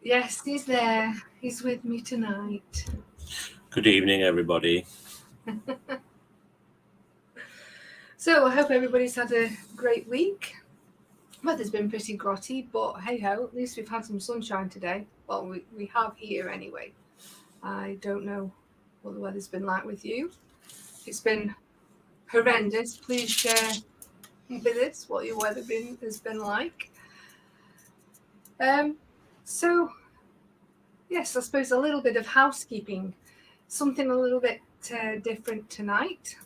Yes, he's there. He's with me tonight. Good evening, everybody. So I hope everybody's had a great week. Weather's been pretty grotty, but hey ho, at least we've had some sunshine today. Well, we have here anyway. I don't know what the weather's been like with you. If it's been horrendous, please share with us what your weather has been like. So yes, I suppose a little bit of housekeeping, something a little bit different tonight.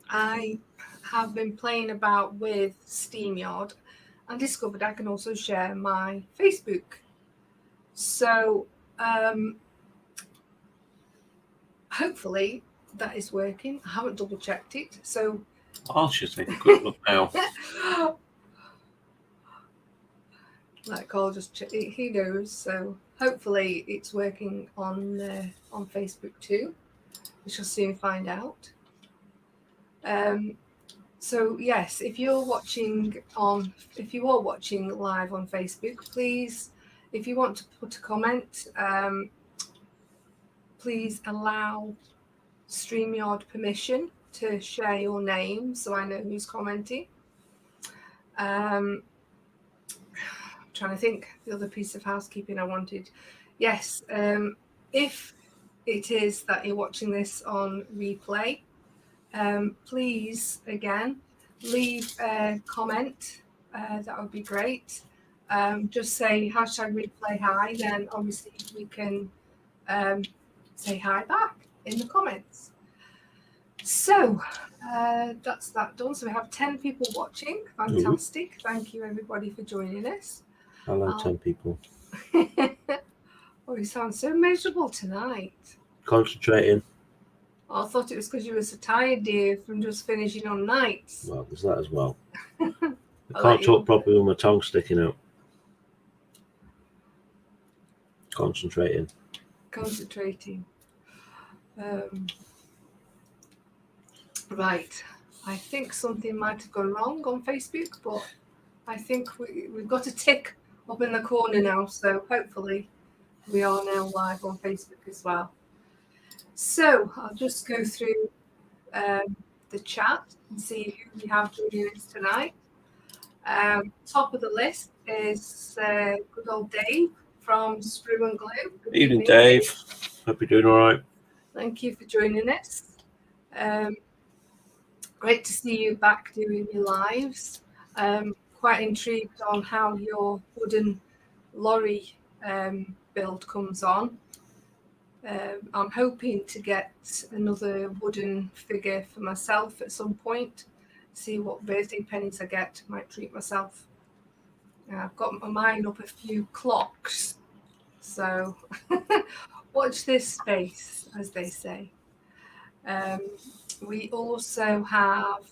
I have been playing about with SteamYard and discovered I can also share my Facebook. So hopefully that is working. I haven't double checked it. So I'll just take a quick look now. like Karl he knows. So hopefully it's working on Facebook too. We shall soon find out. So yes, if you are watching live on Facebook, please, if you want to put a comment, please allow StreamYard permission to share your name so I know who's commenting. I'm trying to think the other piece of housekeeping I wanted. Yes, if it is that you're watching this on replay, please again leave a comment. That would be great. Just say #replay hi, then obviously we can say hi back in the comments. So that's that done. So we have 10 people watching. Fantastic. Thank you everybody for joining us. Hello, 10 people. Oh, you sound so miserable tonight. Concentrating. I thought it was because you were so tired, dear, from just finishing on nights. Well, there's that as well. I can't talk properly with my tongue sticking out. Concentrating. Right. I think something might have gone wrong on Facebook, but I think we've got a tick up in the corner now, so hopefully we are now live on Facebook as well. So I'll just go through the chat and see who we have joining us tonight. Top of the list is good old Dave from Sprue and Glue. Good evening, Dave. Hope you're doing all right. Thank you for joining us. Great to see you back doing your lives. Quite intrigued on how your wooden lorry build comes on. I'm hoping to get another wooden figure for myself at some point. See what birthday pennies I get. Might treat myself. I've got my mind up a few clocks. So watch this space, as they say. We also have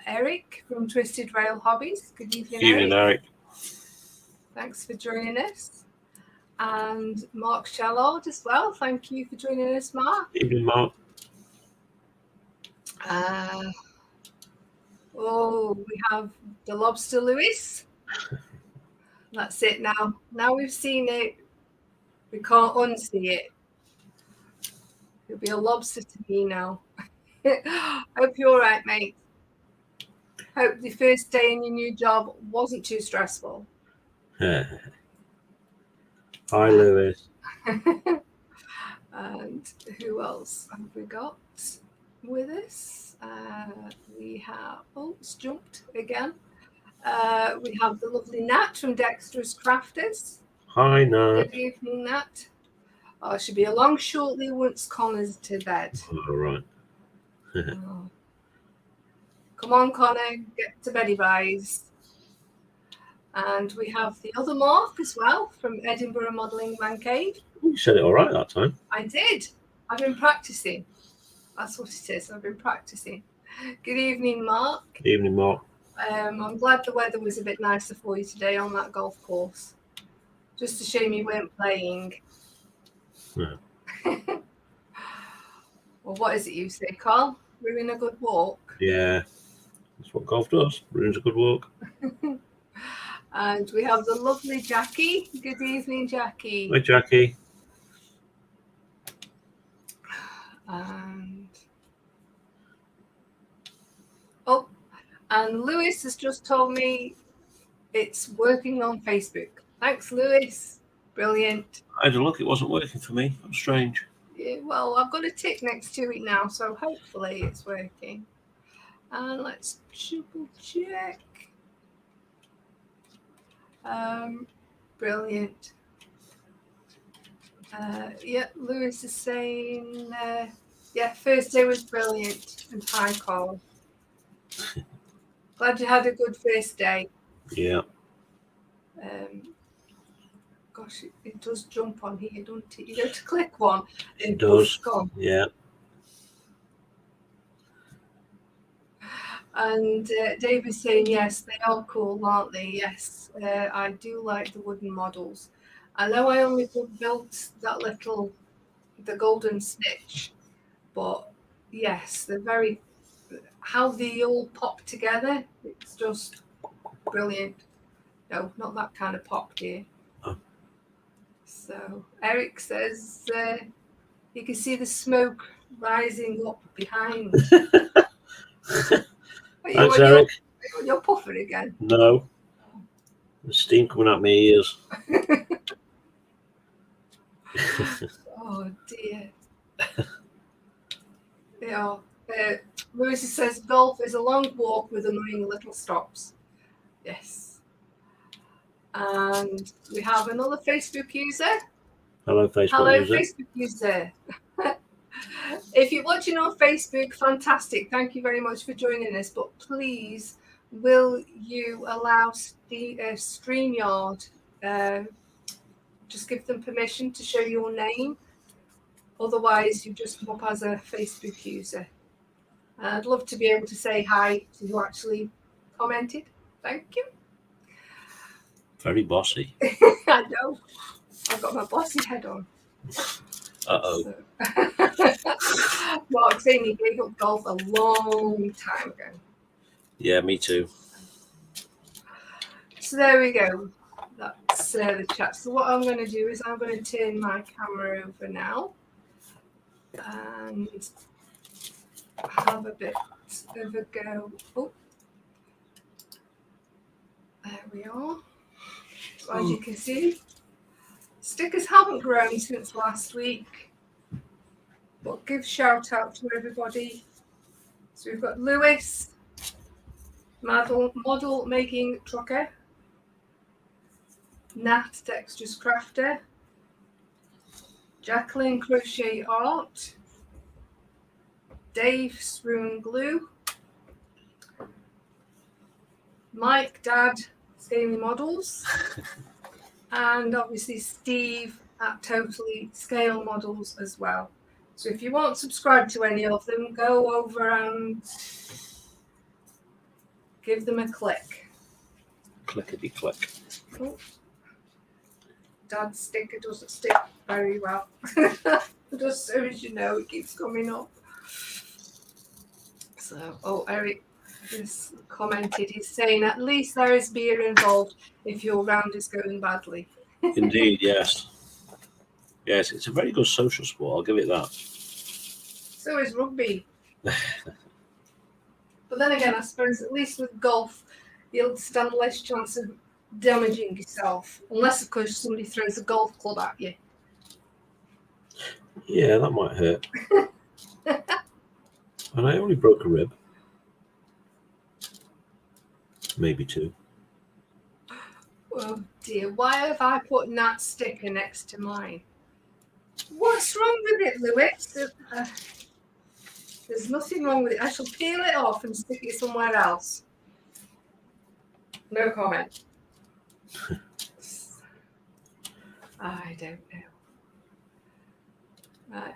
Eric from Twisted Rail Hobbies. Good evening, Eric. Thanks for joining us. And Mark Shallard as well. Thank you for joining us, Mark. Evening, Mark. We have the Lobster Lewis. That's it now. Now we've seen it, we can't unsee it. It'll be a lobster to me now. Hope you're all right, mate. Hope the first day in your new job wasn't too stressful. Hi, Lewis. And who else have we got with us? We have, it's jumped again. We have the lovely Nat from Dexterous Crafters. Hi, Nat. Good evening, Nat. I should be along shortly once Connor's to bed. All right. Come on, Connor, get to beddy boys. And we have the other Mark as well from Edinburgh Modelling Man Cave. You said it all right that time. I did. I've been practicing. That's what it is. I've been practicing. Good evening, Mark. Good evening, Mark. I'm glad the weather was a bit nicer for you today on that golf course. Just a shame you weren't playing. Yeah. Well, what is it you say, Karl? Ruin a good walk? Yeah. That's what golf does. Ruins a good walk. And we have the lovely Jackie. Good evening, Jackie. Hi, Jackie. And Lewis has just told me it's working on Facebook. Thanks, Lewis. Brilliant. I had a look, it wasn't working for me. How strange. Yeah, well, I've got a tick next to it now, so hopefully it's working. And let's triple check. Brilliant. Yeah, Lewis is saying, yeah, first day was brilliant. And hi, Karl. Glad you had a good first day. Yeah. Gosh, it does jump on here, don't it? You go to click one. It does. Gone. Yeah. And Dave is saying, yes, they are cool, aren't they? Yes, I do like the wooden models. I know I only built that the golden snitch, but yes, they're very, how they all pop together, it's just brilliant. No, not that kind of pop, dear. Oh. So Eric says you can see the smoke rising up behind. Thanks, Eric. You're puffing again. No. There's steam coming out my ears. Oh dear. Yeah. Lewis says golf is a long walk with annoying little stops. Yes. And we have another Facebook user. Hello, Facebook Hello, user. Facebook user. If you're watching on Facebook, fantastic. Thank you very much for joining us. But please, will you allow StreamYard, just give them permission to show your name? Otherwise, you just come up as a Facebook user. I'd love to be able to say hi to who actually commented. Thank you. Very bossy. I know. I've got my bossy head on. Uh-oh. So. Mark saying he gave up golf a long time ago. Yeah, me too. So there we go. That's the chat. So what I'm going to do is I'm going to turn my camera over now and have a bit of a go. Oh, there we are. So as you can see, stickers haven't grown since last week, but give shout out to everybody. So we've got Lewis, model making trucker, Nat Dexter's crafter, Jacqueline crochet art, Dave swoon glue, Mike Dad scaly models, and obviously Steve at Totally Scale Models as well. So if you won't subscribe to any of them, go over and give them a click. Clickety click. Oh. Dad's sticker doesn't stick very well. Just as soon as you know, it keeps coming up. So, Eric has commented, he's saying at least there is beer involved if your round is going badly. Indeed, yes. Yes, it's a very good social sport, I'll give it that. So is rugby. But then again, I suppose at least with golf, you'll stand less chance of damaging yourself. Unless, of course, somebody throws a golf club at you. Yeah, that might hurt. And I only broke a rib. Maybe two. Oh dear, why have I put Nat's sticker next to mine? What's wrong with it, Lewis? There's nothing wrong with it. I shall peel it off and stick it somewhere else. No comment. I don't know. Right.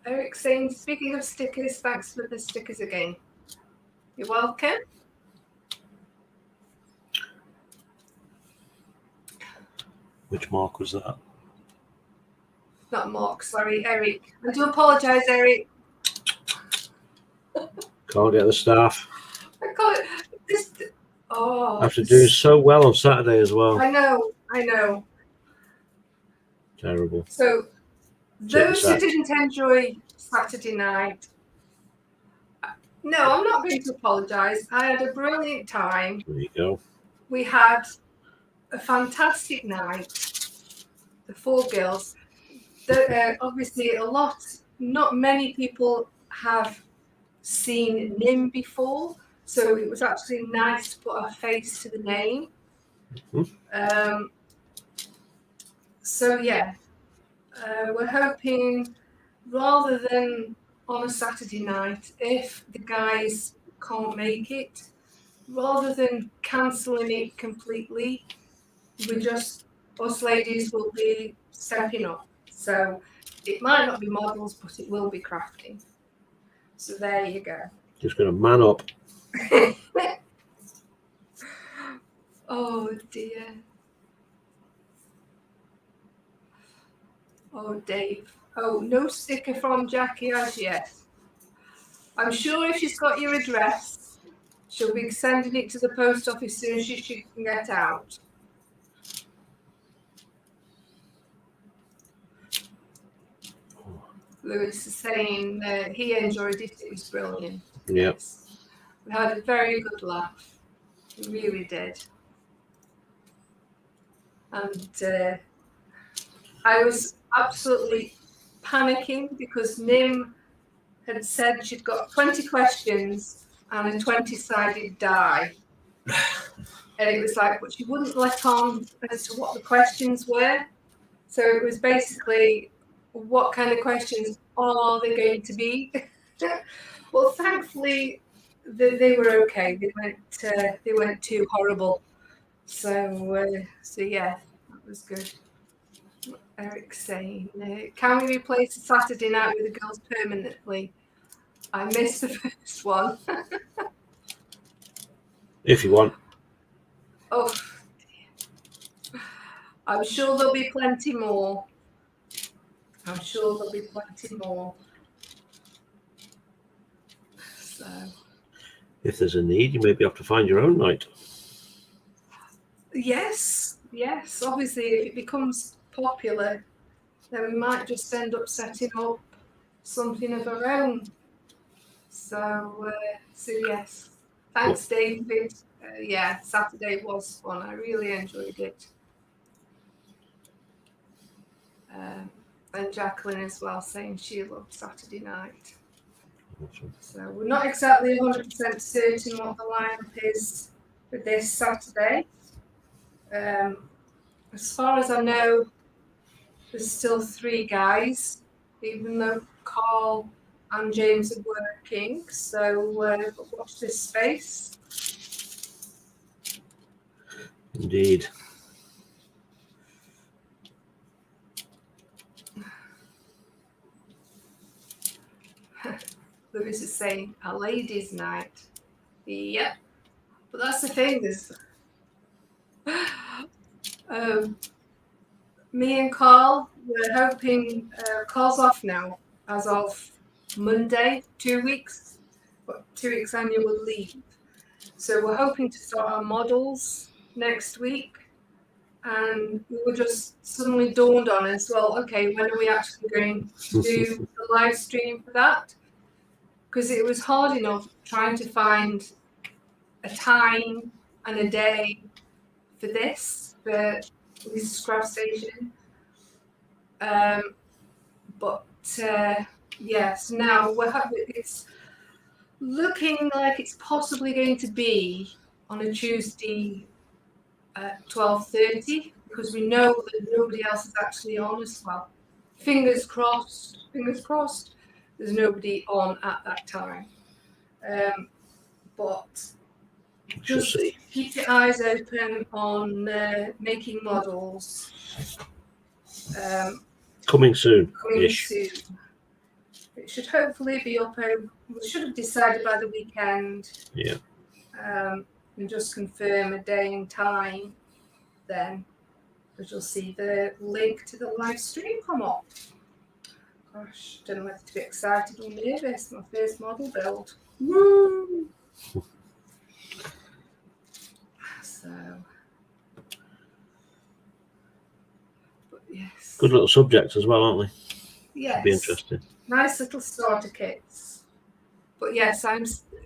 Eric saying, speaking of stickers, thanks for the stickers again. You're welcome. Which Mark was that? Not Mark, sorry, Eric. I do apologise, Eric. Can't get the staff. I can't. Oh, After doing so well on Saturday as well. I know. Terrible. So those who didn't enjoy Saturday night, no, I'm not going to apologise. I had a brilliant time. There you go. We had a fantastic night. The 4 girls. Obviously, not many people have seen Nim before, so it was actually nice to put a face to the name. So yeah, we're hoping, rather than on a Saturday night, if the guys can't make it, rather than cancelling it completely, us ladies will be stepping up. So it might not be models, but it will be crafting. So there you go. Just going to man up. Oh dear. Oh, Dave. Oh, no sticker from Jackie as yet. I'm sure if she's got your address, she'll be sending it to the post office as soon as she can get out. Lewis is saying he enjoyed it. It was brilliant. Yeah. Yes. We had a very good laugh. We really did. And I was absolutely panicking because Nim had said she'd got 20 questions and a 20-sided die. And it was like, but she wouldn't let on as to what the questions were. So it was basically, what kind of questions are they going to be? Well, thankfully, they were okay. They weren't too horrible. So yeah, that was good. Eric's saying, can we replace a Saturday night with the girls permanently? I missed the first one. If you want. Oh, dear. I'm sure there'll be plenty more. So, If there's a need, you maybe have to find your own night. yes. Obviously, if it becomes popular, then we might just end up setting up something of our own. So yes. Thanks, David. Yeah, Saturday was fun. I really enjoyed it. And Jacqueline as well, saying she loved Saturday night. Awesome. So we're not exactly 100% certain what the lineup is for this Saturday. As far as I know, there's still 3 guys, even though Karl and James are working. So watch this space. Indeed. Lewis is saying a ladies' night. Yep. But that's the thing, is me and Karl, we're hoping Karl's off now as of Monday, 2 weeks, but 2 weeks annual leave. So we're hoping to start our models next week. And we were just suddenly dawned on us, well, okay, when are we actually going to do the live stream for that? Because it was hard enough trying to find a time and a day for this scrap station. But yes, now it's looking like it's possibly going to be on a Tuesday at 12:30, because we know that nobody else is actually on as well. Fingers crossed, there's nobody on at that time. But just keep your eyes open on making models. Coming soon. It should hopefully be up. We should have decided by the weekend. Yeah. And just confirm a day and time, then, because you'll see the link to the live stream come up. Gosh, don't know whether to be excited or nervous. My first model build. Woo! So, but yes. Good little subjects as well, aren't they? Yes. Be interesting. Nice little starter kits. But yes,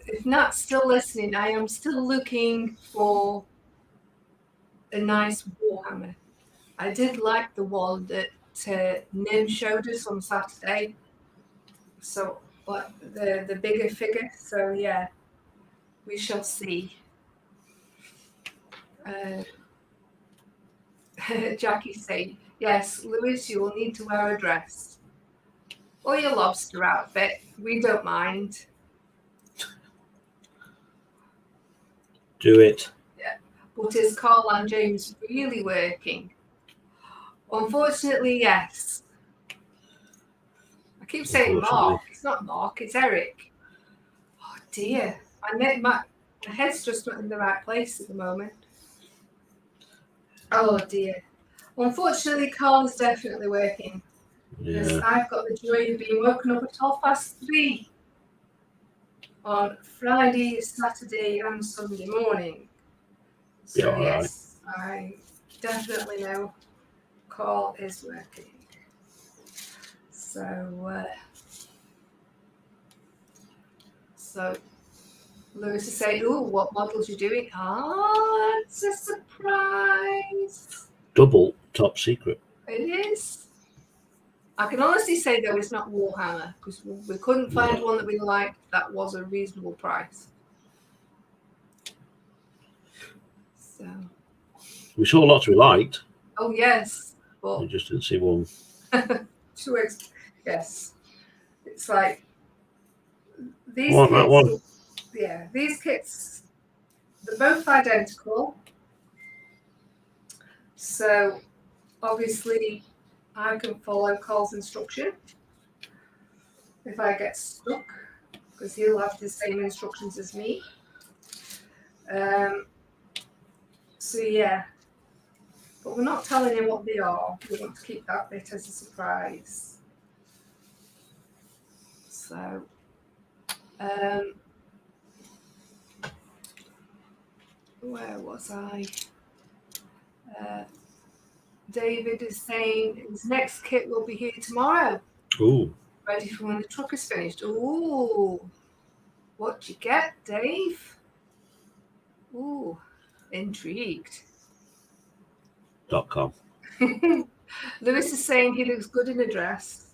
if Nat's still listening, I am still looking for a nice Warhammer. I did like the one that Nim showed us on Saturday. So, but the bigger figure. So yeah, we shall see. Jackie saying, yes, Lewis, you will need to wear a dress. Or your lobster outfit. We don't mind. Do it. Yeah. But is Karl and James really working? Unfortunately, yes. I keep saying Mark. It's not Mark, it's Eric. Oh dear. My head's just not in the right place at the moment. Oh dear. Unfortunately, Karl is definitely working. Because I've got the joy of being woken up at 3:30 on Friday, Saturday, and Sunday morning. So yes, I definitely know Karl is working. So Lewis is saying, "Oh, what models you doing?" Ah, it's a surprise. Double top secret. It is. I can honestly say though it's not Warhammer because we couldn't find one that we liked that was a reasonable price. So we saw lots we liked. Oh yes, but we just didn't see one. Yes, it's like these kits. That one. Yeah, these kits, they're both identical. So obviously, I can follow Karl's instruction if I get stuck, because he'll have the same instructions as me. So yeah, but we're not telling him what they are. We want to keep that bit as a surprise. So, where was I? David is saying his next kit will be here tomorrow. Ooh. Ready for when the truck is finished. Ooh. What'd you get, Dave? Ooh. Intrigued. .com. Lewis is saying he looks good in a dress.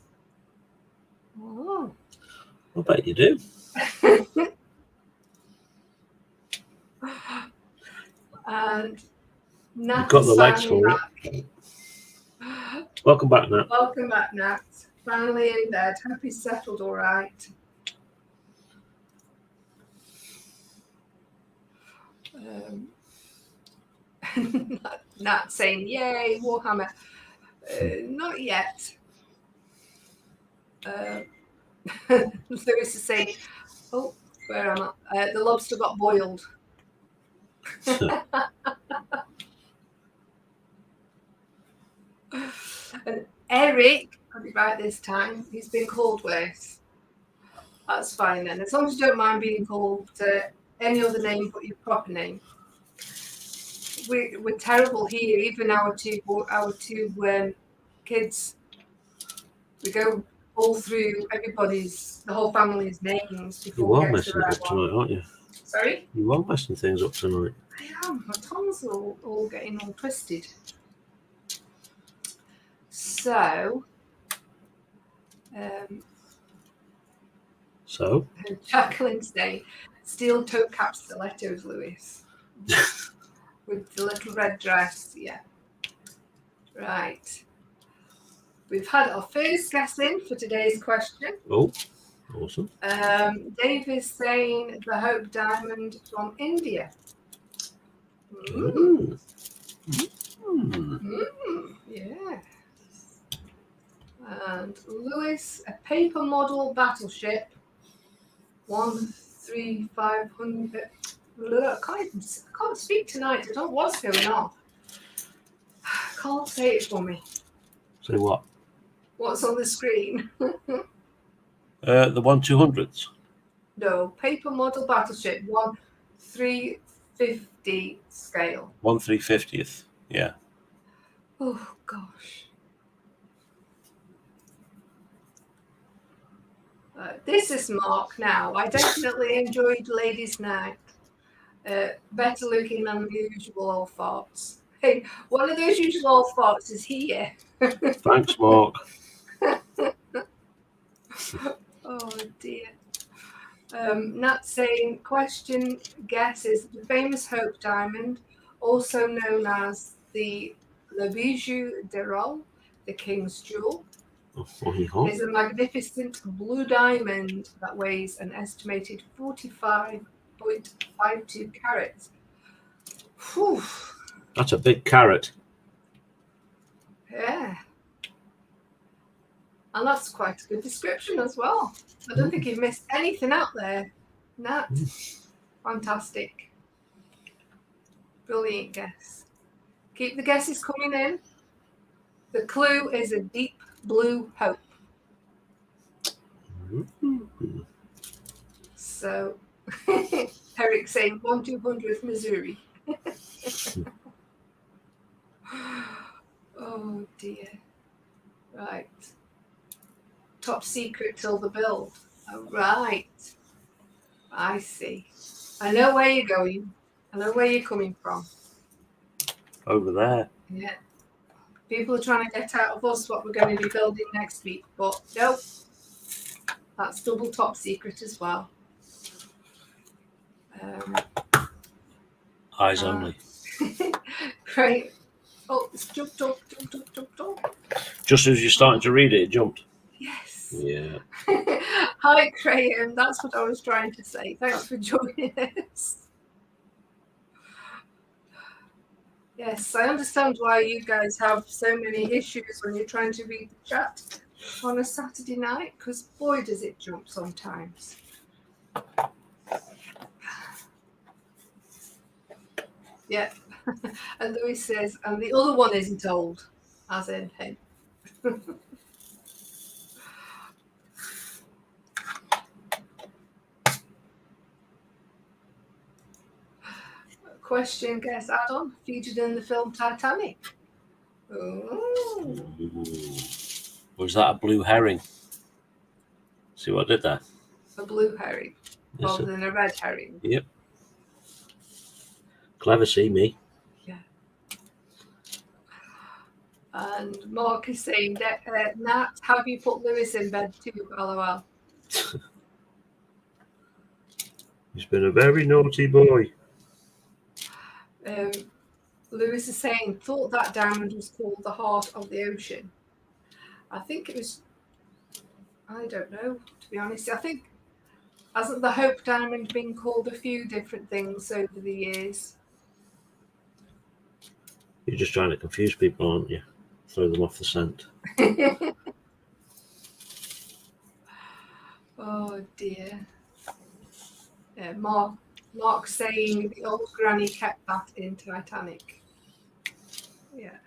Oh. I bet you do. And Nat you've got the legs for it. Welcome back, Nat. Welcome back, Nat. Finally in bed. Hope he's settled all right. Nat saying, yay, Warhammer. Not yet. Lewis is saying, oh, where am I? The lobster got boiled. And Eric, I'll be right this time, he's been called worse. That's fine then. As long as you don't mind being called any other name but your proper name. We're terrible here, even our two kids. We go all through the whole family's names before we get to the right one. Tonight, aren't you? Sorry? You are messing things up tonight. I am. My tongue's all getting all twisted. So, Jacqueline's saying, steel toe cap stilettos, Lewis. With the little red dress, yeah. Right. We've had our first guess in for today's question. Oh, awesome. Dave is saying the Hope Diamond from India. Yeah. And Lewis, a paper model battleship, 13500. I can't speak tonight. I don't know what's going on. Can't say it for me. Say what? What's on the screen? The 1/200s. No, paper model battleship 13500. 1/350 scale. 1/350th. Yeah. Oh gosh. This is Mark now. I definitely enjoyed Ladies' Night. Better looking than the usual old farts. Hey, one of those usual old farts is here. Thanks, Mark. Oh dear. Nat saying, question, guess is the famous Hope Diamond, also known as the Le Bijou de Rol, the King's Jewel, is a magnificent blue diamond that weighs an estimated 45.52 carats. Whew. That's a big carrot. Yeah. And that's quite a good description as well. I don't think you've missed anything out there. Nat, fantastic. Brilliant guess. Keep the guesses coming in. The clue is a deep blue hope. So, Eric saying 1/200th Missouri. Oh dear. Right. Top secret till the build. Oh, right. I see. I know where you're going. I know where you're coming from. Over there. Yeah. People are trying to get out of us what we're going to be building next week, but nope. That's double top secret as well. Eyes only. Great. Oh, it's jumped up. Just as you're starting to read it, it jumped. Yes. Yeah. Hi, Graham. That's what I was trying to say. Thanks for joining us. Yes, I understand why you guys have so many issues when you're trying to read the chat on a Saturday night, because boy, does it jump sometimes. Yeah. And Louis says, and the other one isn't old, as in him. Question, guess, add-on, featured in the film Titanic. Ooh. Was that a blue herring? See what I did there? A blue herring, rather than a red herring. Yep. Clever, see me. Yeah. And Mark is saying, Nat, have you put Lewis in bed too? LOL. He's been a very naughty boy. Lewis is saying, thought that diamond was called the heart of the ocean. I think it was, I don't know, to be honest. I think, hasn't the Hope Diamond been called a few different things over the years? You're just trying to confuse people, aren't you? Throw them off the scent. Oh dear. Yeah, Mark saying the old granny kept that in Titanic. Yeah.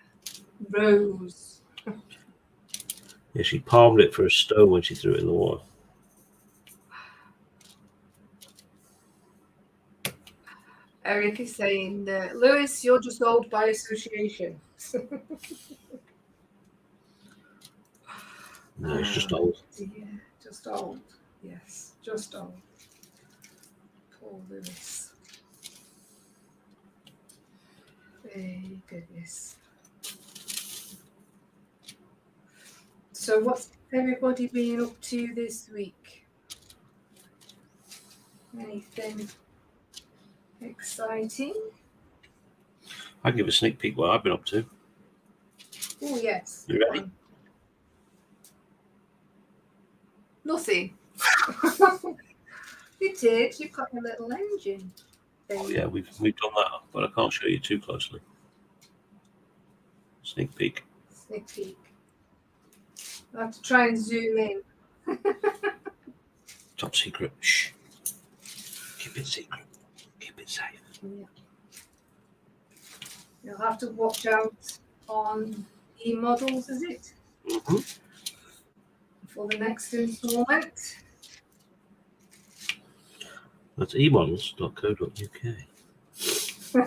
Rose. Yeah, she palmed it for a stone when she threw it in the water. Eric is saying, Lewis, you're just old by association. No, it's just old. Yeah, just old. Yes, just old. Poor Lewis. Hey, goodness. So what's everybody been up to this week? Anything exciting? I'll give a sneak peek what I've been up to. Oh, yes. You ready? Nothing. You did. You've got a little engine thing. Oh, yeah, we've done that, but I can't show you too closely. Sneak peek. Sneak peek. I have to try and zoom in. Top secret. Shh. Keep it secret. Keep it safe. Yeah. You'll have to watch out on e-models, is it? Mm-hmm. For the next installment. That's emodels.co.uk. So,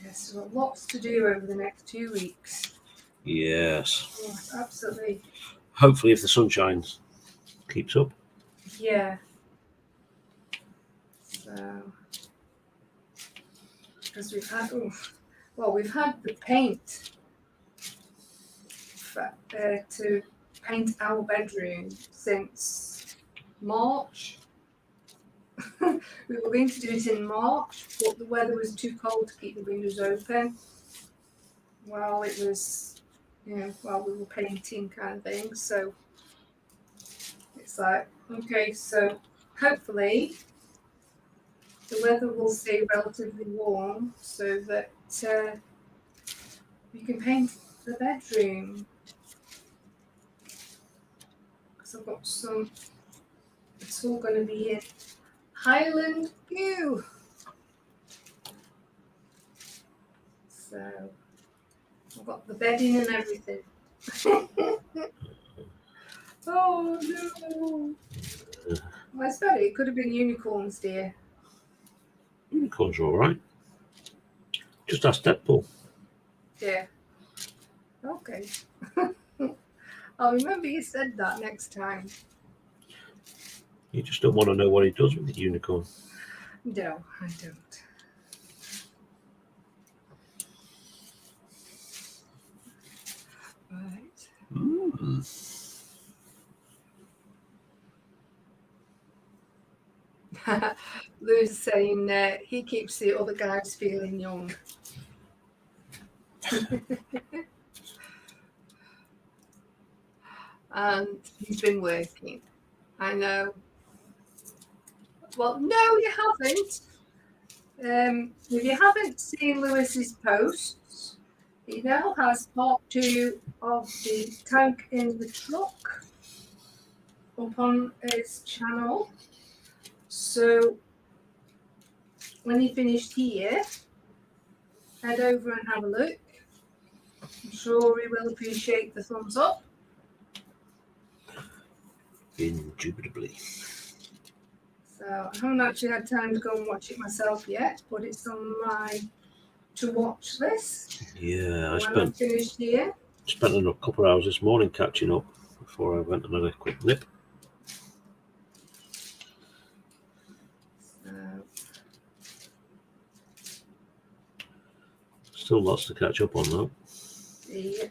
yes, we've got lots to do over the next 2 weeks. Yes. Oh, absolutely. Hopefully, if the sunshine keeps up. Yeah. So, because we've had, we've had the paint to paint our bedroom since March. We were going to do it in March, but the weather was too cold to keep the windows open while it was, while we were painting kind of thing. So it's like, okay, so hopefully the weather will stay relatively warm so that we can paint the bedroom. Because I've got some, it's all going to be in Highland View. So I've got the bedding and everything. Oh no! Well, it's better. It could have been unicorns, dear. Unicorns are all right. Just ask Deadpool. Yeah. Okay. I'll remember you said that next time. You just don't want to know what he does with the unicorn. No, I don't. Right. Lou's saying he keeps the other guys feeling young. And he's been working. I know. Well, no, you haven't. If you haven't seen Lewis's posts, he now has part 2 of the tank in the truck up on his channel. So when he finished here, head over and have a look. I'm sure he will appreciate the thumbs up. Indubitably. So I haven't actually had time to go and watch it myself yet, but it's on my to watch list. Yeah, I when I finished here. spent a couple of hours this morning catching up before I went on a quick nip. Still lots to catch up on though. Yeah.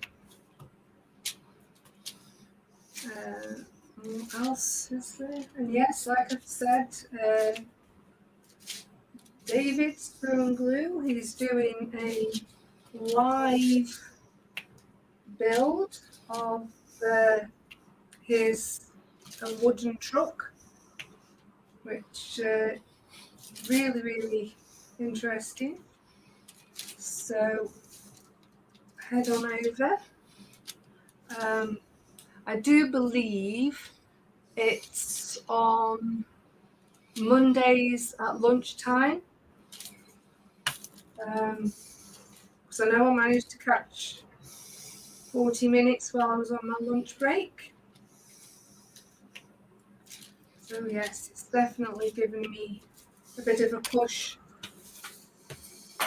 What else is there? And yes, like I've said, David Screw and Glue, he's doing a live build of his wooden truck, which really, really interesting. So head on over. I do believe it's on Mondays at lunchtime. Because I know I managed to catch 40 minutes while I was on my lunch break. So yes, it's definitely given me a bit of a push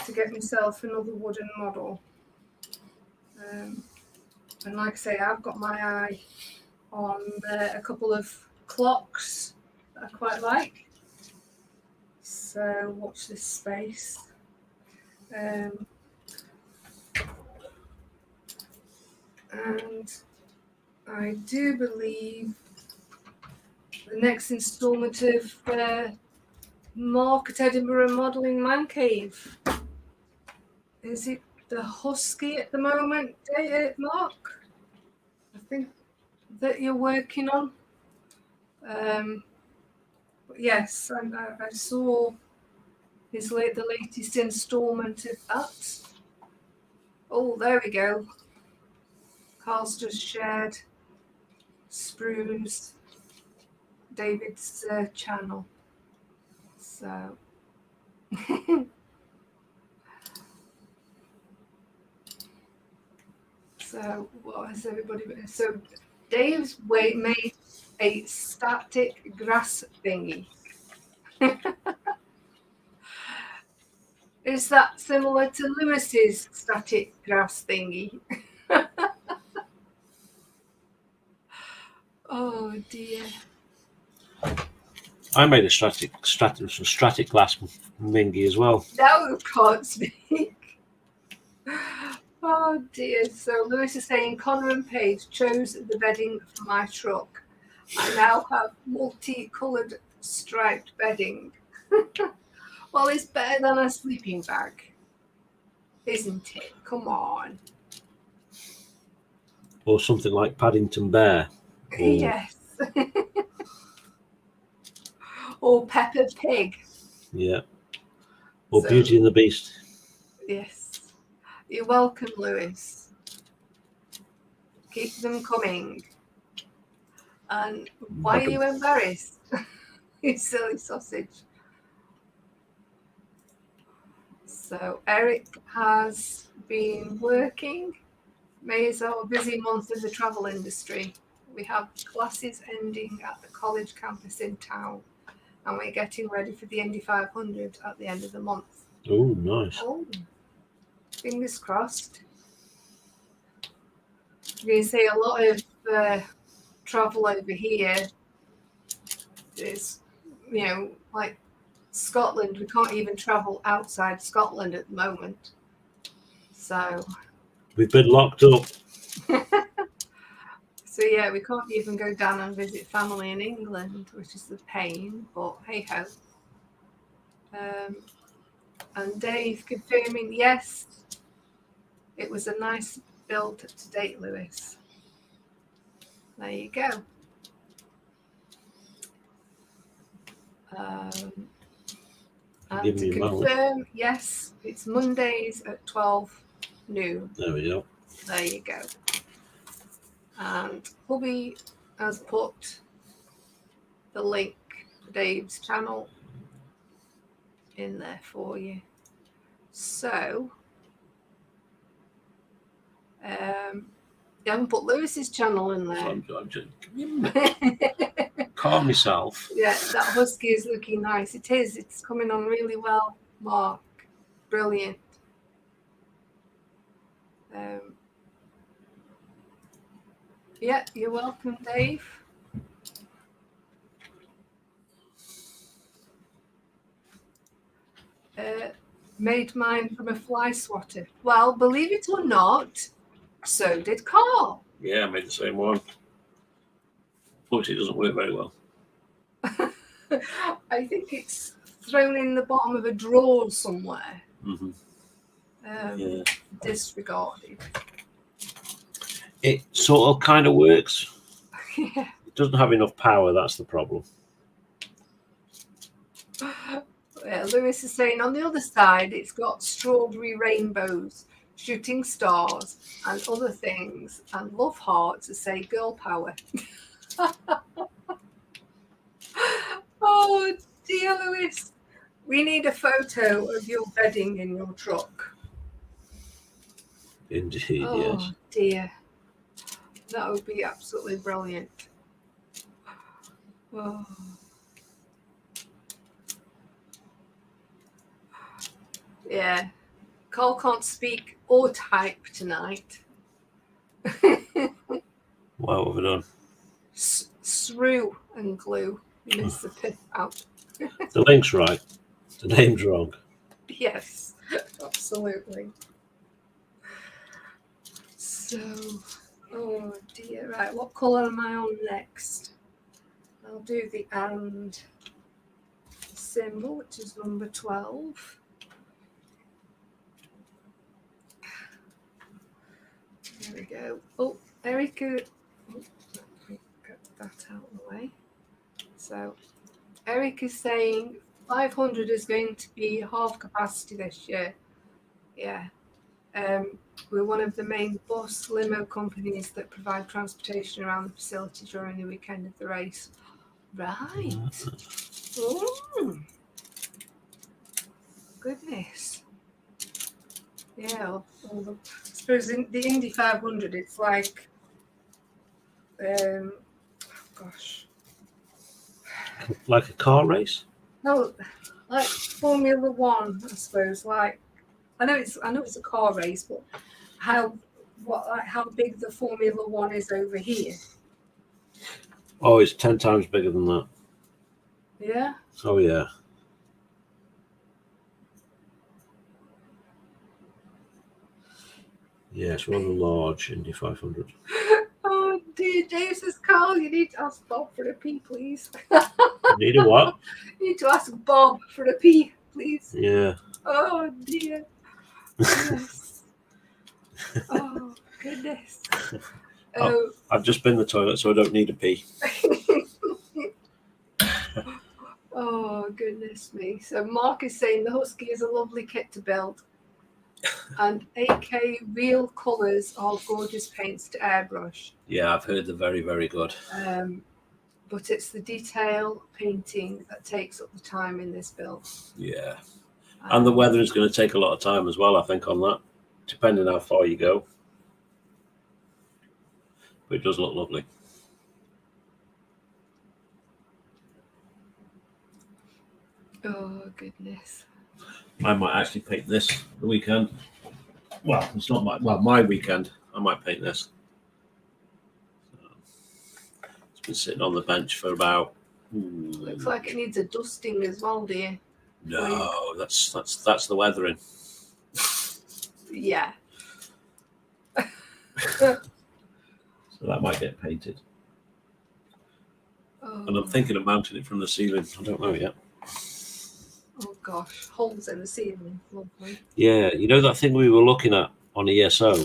to get myself another wooden model. And like I say, I've got my eye on a couple of clocks that I quite like. So watch this space. And I do believe the next instalment of Mark at Edinburgh Modelling Man Cave. Is it the Husky at the moment, Mark? I think that you're working on. But yes, I saw the latest instalment of that. Oh, there we go. Karl's just shared Sprue's David's channel. So so what has everybody been? So Dave's made a static grass thingy. Is that similar to Lewis's static grass thingy? Oh dear. I made a static glass thingy as well. Now you can't speak. Oh dear. So Lewis is saying Connor and Paige chose the bedding for my truck. I now have multicoloured striped bedding. Well, it's better than a sleeping bag, isn't it? Come on. Or something like Paddington Bear. Or, Yes. Or Peppa Pig. yeah. Or So, Beauty and the Beast. yes. You're welcome, Lewis. Keep them coming. And why are you embarrassed? You silly sausage. So Eric has been working. May is our busy month in the travel industry. We have classes ending at the college campus in town, and we're getting ready for the Indy 500 at the end of the month. Oh, nice. Oh, fingers crossed. You see a lot of travel over here is, like Scotland. We can't even travel outside Scotland at the moment. So We've been locked up. So yeah, we can't even go down and visit family in England, which is the pain, but hey ho. And Dave confirming, yes, it was a nice build to date, Lewis. There you go. And to confirm, yes, it's Mondays at 12 noon. There we go. There you go. And hubby has put the link to Dave's channel in there for you. So, you haven't put Lewis's channel in there. I'm just calm myself. Yeah, that husky is looking nice. It is. It's coming on really well, Mark. Brilliant. Yeah, you're welcome, Dave. Made mine from a fly swatter. Well, believe it or not, so did Karl. Yeah, I made the same one. But it doesn't work very well. I think it's thrown in the bottom of a drawer somewhere. Mm-hmm. Yeah. Disregarded. It sort of kind of works. Yeah. It doesn't have enough power, that's the problem. Yeah, Lewis is saying on the other side it's got strawberry rainbows, shooting stars and other things, and love hearts to say girl power. Oh dear, Lewis, we need a photo of your bedding in your truck. Indeed, oh, yes. Dear, that would be absolutely brilliant. Oh. Yeah, Karl can't speak or type tonight. What have I done? Shrew and glue. You missed the pith out. The link's right. The name's wrong. Yes, absolutely. So, oh dear. Right, what colour am I on next? I'll do the and symbol, which is number 12. There we go. Oh, Erica. Get that out of the way. So, Eric is saying 500 is going to be half capacity this year. Yeah. We're one of the main bus limo companies that provide transportation around the facility during the weekend of the race. Right. Goodness. Yeah. I suppose in the Indy 500, it's like Gosh. Like a car race? No, like Formula One, I suppose. Like I know it's a car race, but how big the Formula One is over here? Oh, it's 10 times bigger than that. Yeah. Oh, yeah. Yeah, it's rather large, Indy 500. Oh dear, Dave says, Karl, you need to ask Bob for a pee, please. Need a what? You need to ask Bob for a pee, please. Yeah. Oh dear. Yes. Oh goodness. I've just been to the toilet, so I don't need a pee. Oh goodness me. So Mark is saying the Husky is a lovely kit to build. And AK real colours are gorgeous paints to airbrush. Yeah, I've heard they're very, very good. But it's the detail painting that takes up the time in this build. Yeah. And the weather is going to take a lot of time as well, I think, on that, depending how far you go. But it does look lovely. Oh, goodness. I might actually paint this the weekend. Well, it's not my weekend. I might paint this. It's been sitting on the bench for about... Looks like it needs a dusting as well, dear. No, that's the weathering. Yeah. So that might get painted. Oh. And I'm thinking of mounting it from the ceiling. I don't know yet. Oh gosh, holes in the ceiling. Lovely. Yeah, you know that thing we were looking at on ESO?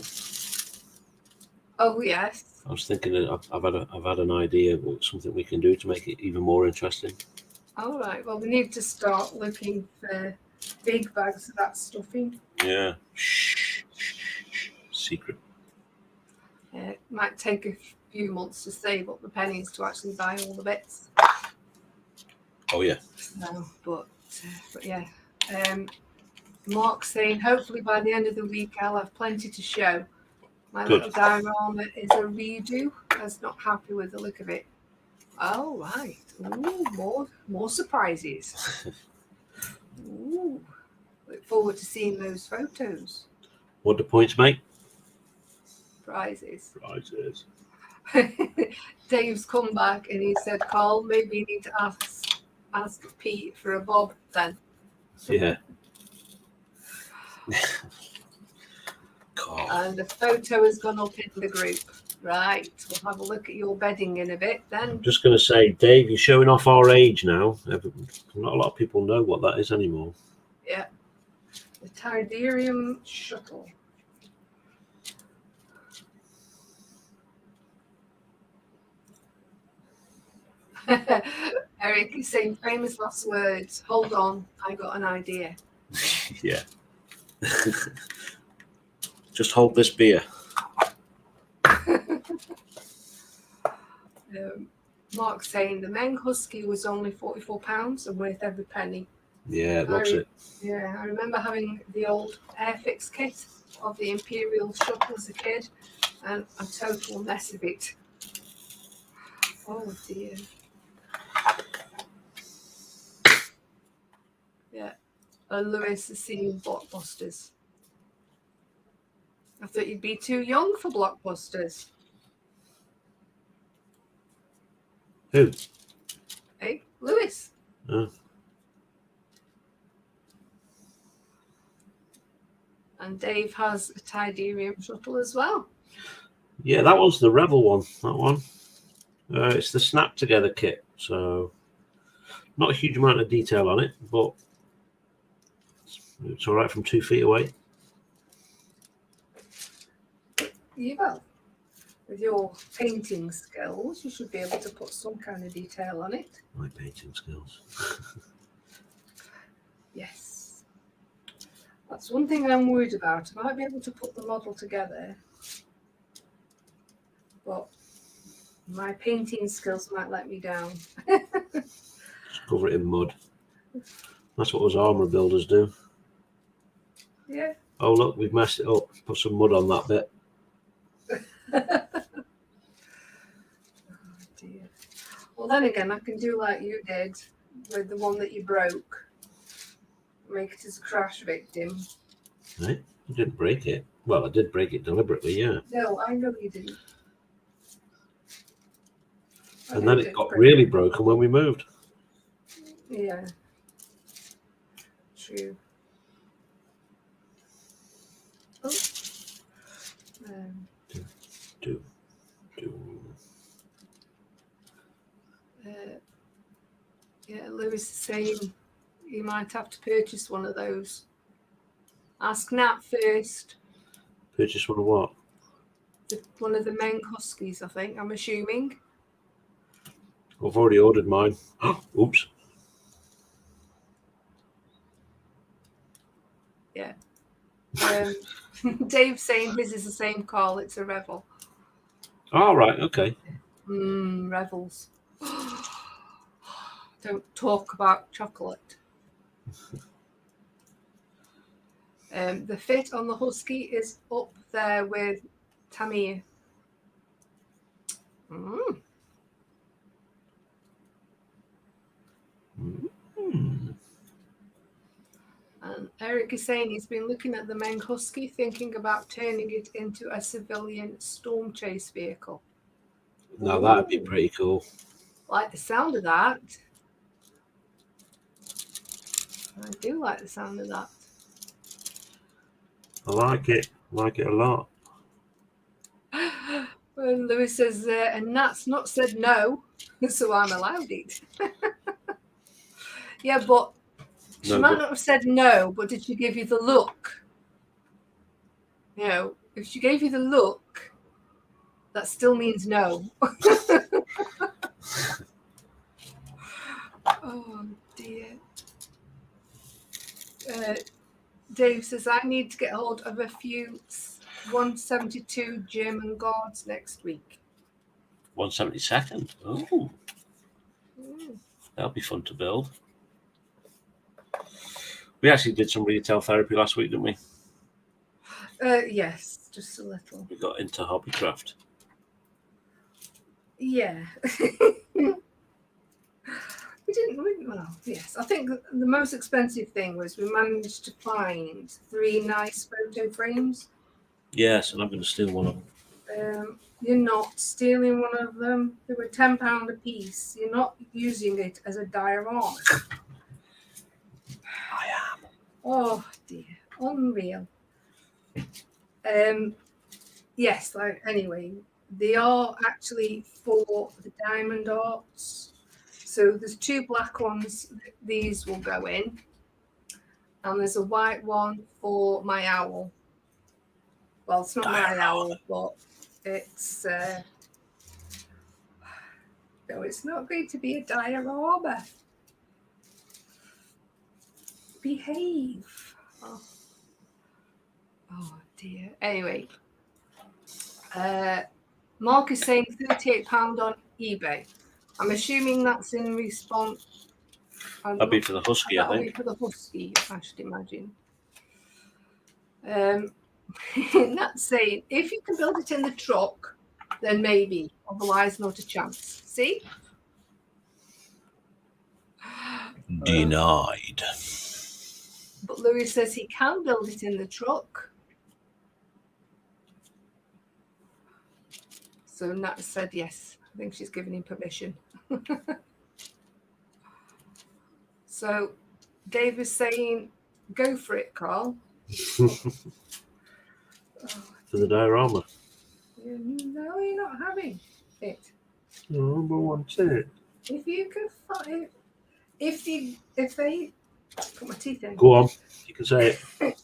Oh yes. I was thinking that I've had an idea of something we can do to make it even more interesting. All right. Well, we need to start looking for big bags of that stuffing. Yeah. Shh. Secret. Yeah, it might take a few months to save up the pennies to actually buy all the bits. Oh yeah. No, but yeah. Mark's saying hopefully by the end of the week I'll have plenty to show. My Good. little diorama is a redo. I was not happy with the look of it. Oh right. Ooh, more surprises. Ooh. Look forward to seeing those photos. What do points make? Prizes. Prizes. Dave's come back and he said, Karl, maybe you need to ask Pete for a bob then. Yeah. Karl. And the photo has gone up in the group. Right, we'll have a look at your bedding in a bit then. I'm just going to say, Dave, you're showing off our age now. Not a lot of people know what that is anymore. Yeah. The Tidarium shuttle. Eric is saying famous last words. Hold on, I got an idea. Yeah. Just hold this beer. Mark's saying the Meng Husky was only £44 and worth every penny. Yeah, it looks it. Yeah, I remember having the old Airfix kit of the Imperial shuttle as a kid and a total mess of it. Oh dear. Yeah. Lewis has seen Blockbusters. I thought you'd be too young for Blockbusters. Who? Hey, Lewis. Oh. And Dave has a Tidarium shuttle as well. Yeah, that was the Rebel one. That one. It's the Snap Together kit, so not a huge amount of detail on it, but it's all right from 2 feet away. You will. With your painting skills, you should be able to put some kind of detail on it. My painting skills. Yes. That's one thing I'm worried about. I might be able to put the model together, but my painting skills might let me down. Just cover it in mud. That's what us armour builders do. Yeah. Oh, look, we've messed it up. Put some mud on that bit. Well, then again, I can do like you did with the one that you broke. Make it as a crash victim. Right? I didn't break it. Well, I did break it deliberately, yeah. No, I know you didn't. And then it got really broken when we moved. Yeah. True. Oh. Do. Yeah, Lewis is saying you might have to purchase one of those. Ask Nat first. Purchase one of what? One of the Meng Huskies, I think. I'm assuming. I've already ordered mine. Oops. Yeah. Dave's saying his is the same Karl. It's a Revel. Oh, right. Okay. Revels. Don't talk about chocolate. The fit on the Husky is up there with Tamir. And Eric is saying he's been looking at the Meng Husky, thinking about turning it into a civilian storm chase vehicle. Now that'd be pretty cool. Like the sound of that. I do like the sound of that. I like it. I like it a lot. Well, Lewis says, and Nat's not said no, so I'm allowed it. Yeah, but she might not have said no, but did she give you the look? You know, if she gave you the look, that still means no. Oh, dear. Dave says, I need to get hold of a few 172 German guards next week. 172nd? Oh. That'll be fun to build. We actually did some retail therapy last week, didn't we? Yes, just a little. We got into hobbycraft. Yeah. Well, yes. I think the most expensive thing was we managed to find 3 nice photo frames. Yes, and I'm going to steal one of them. You're not stealing one of them. They were £10 a piece. You're not using it as a diorama. I am. Oh, dear. Unreal. Yes, anyway, they are actually for the diamond arts. So there's 2 black ones. These will go in. And there's a white one for my owl. Well, it's not my owl, but it's... no, it's not going to be a diorama. Behave. Oh dear. Anyway. Mark is saying £38 on eBay. I'm assuming that's in response. That'd be for the Husky, I think. That'll be for the Husky, I should imagine. That's saying, if you can build it in the truck, then maybe. Otherwise, not a chance. See? Denied. But Louis says he can build it in the truck. So Nat said yes. I think she's given him permission. So Dave is saying, go for it, Karl. For the diorama. No, you're not having it. No, I want it. If you can find, if they put my teeth in. Go on, you can say it.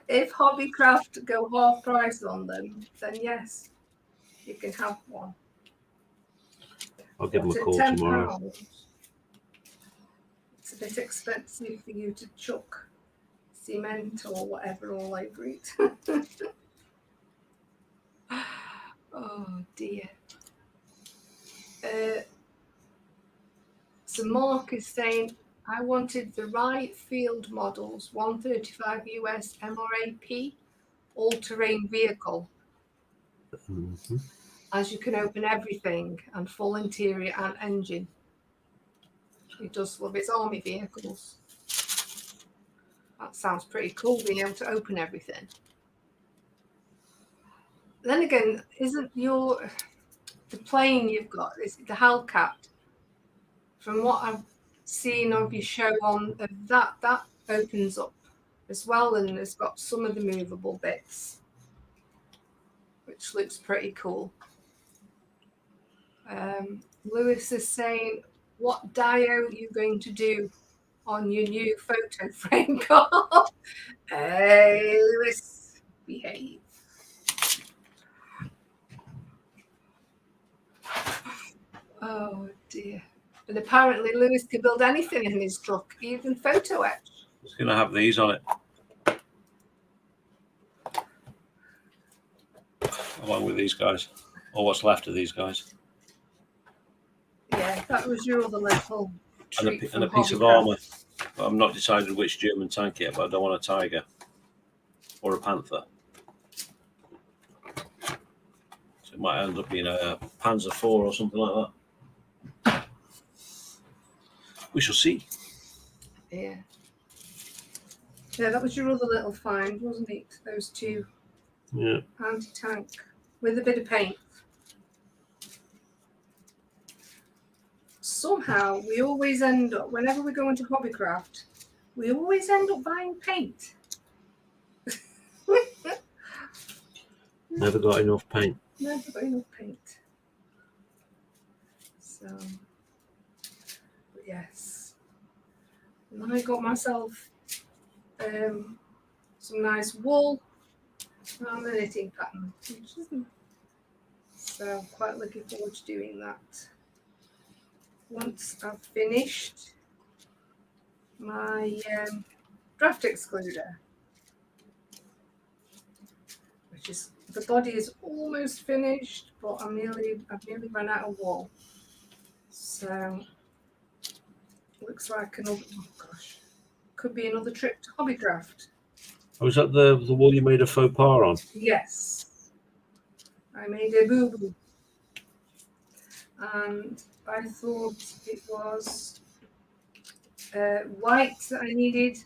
If Hobbycraft go half price on them, then yes, you can have one. I'll give them a call tomorrow. It's a bit expensive for you to chuck cement or whatever all over it. Oh dear. So Mark is saying, I wanted the right field models, 135 US MRAP, all-terrain vehicle. Mm-hmm. as you can open everything and full interior and engine. He does love his army vehicles. That sounds pretty cool, being able to open everything. Then again, isn't the plane you've got, is the Hellcat? From what I've seen of your show on that opens up as well, and it's got some of the movable bits, which looks pretty cool. Lewis is saying, what dio are you going to do on your new photo frame, Karl? Hey, Lewis, behave. Oh dear. And apparently Lewis can build anything in his truck, even photo etch. It's going to have these on it. Along with these guys, or what's left of these guys. Yeah, that was your other little treat and a piece of armour. I'm not decided which German tank yet, but I don't want a Tiger or a Panther. So it might end up being a Panzer IV or something like that. We shall see. Yeah. Yeah, that was your other little find, wasn't it? Those two. Yeah. Anti-tank with a bit of paint. Somehow we always end up, whenever we go into Hobbycraft, we always end up buying paint. Never got enough paint. Never got enough paint. So, but yes. And I got myself some nice wool and a knitting pattern. So I'm quite looking forward to doing that. Once I've finished my draft excluder, which is, the body is almost finished, but I've nearly run out of wool. So looks like another, oh gosh, could be another trip to Hobbycraft. Oh, is that the wool you made a faux pas on? Yes, I made a boo-boo, and I thought it was white that I needed.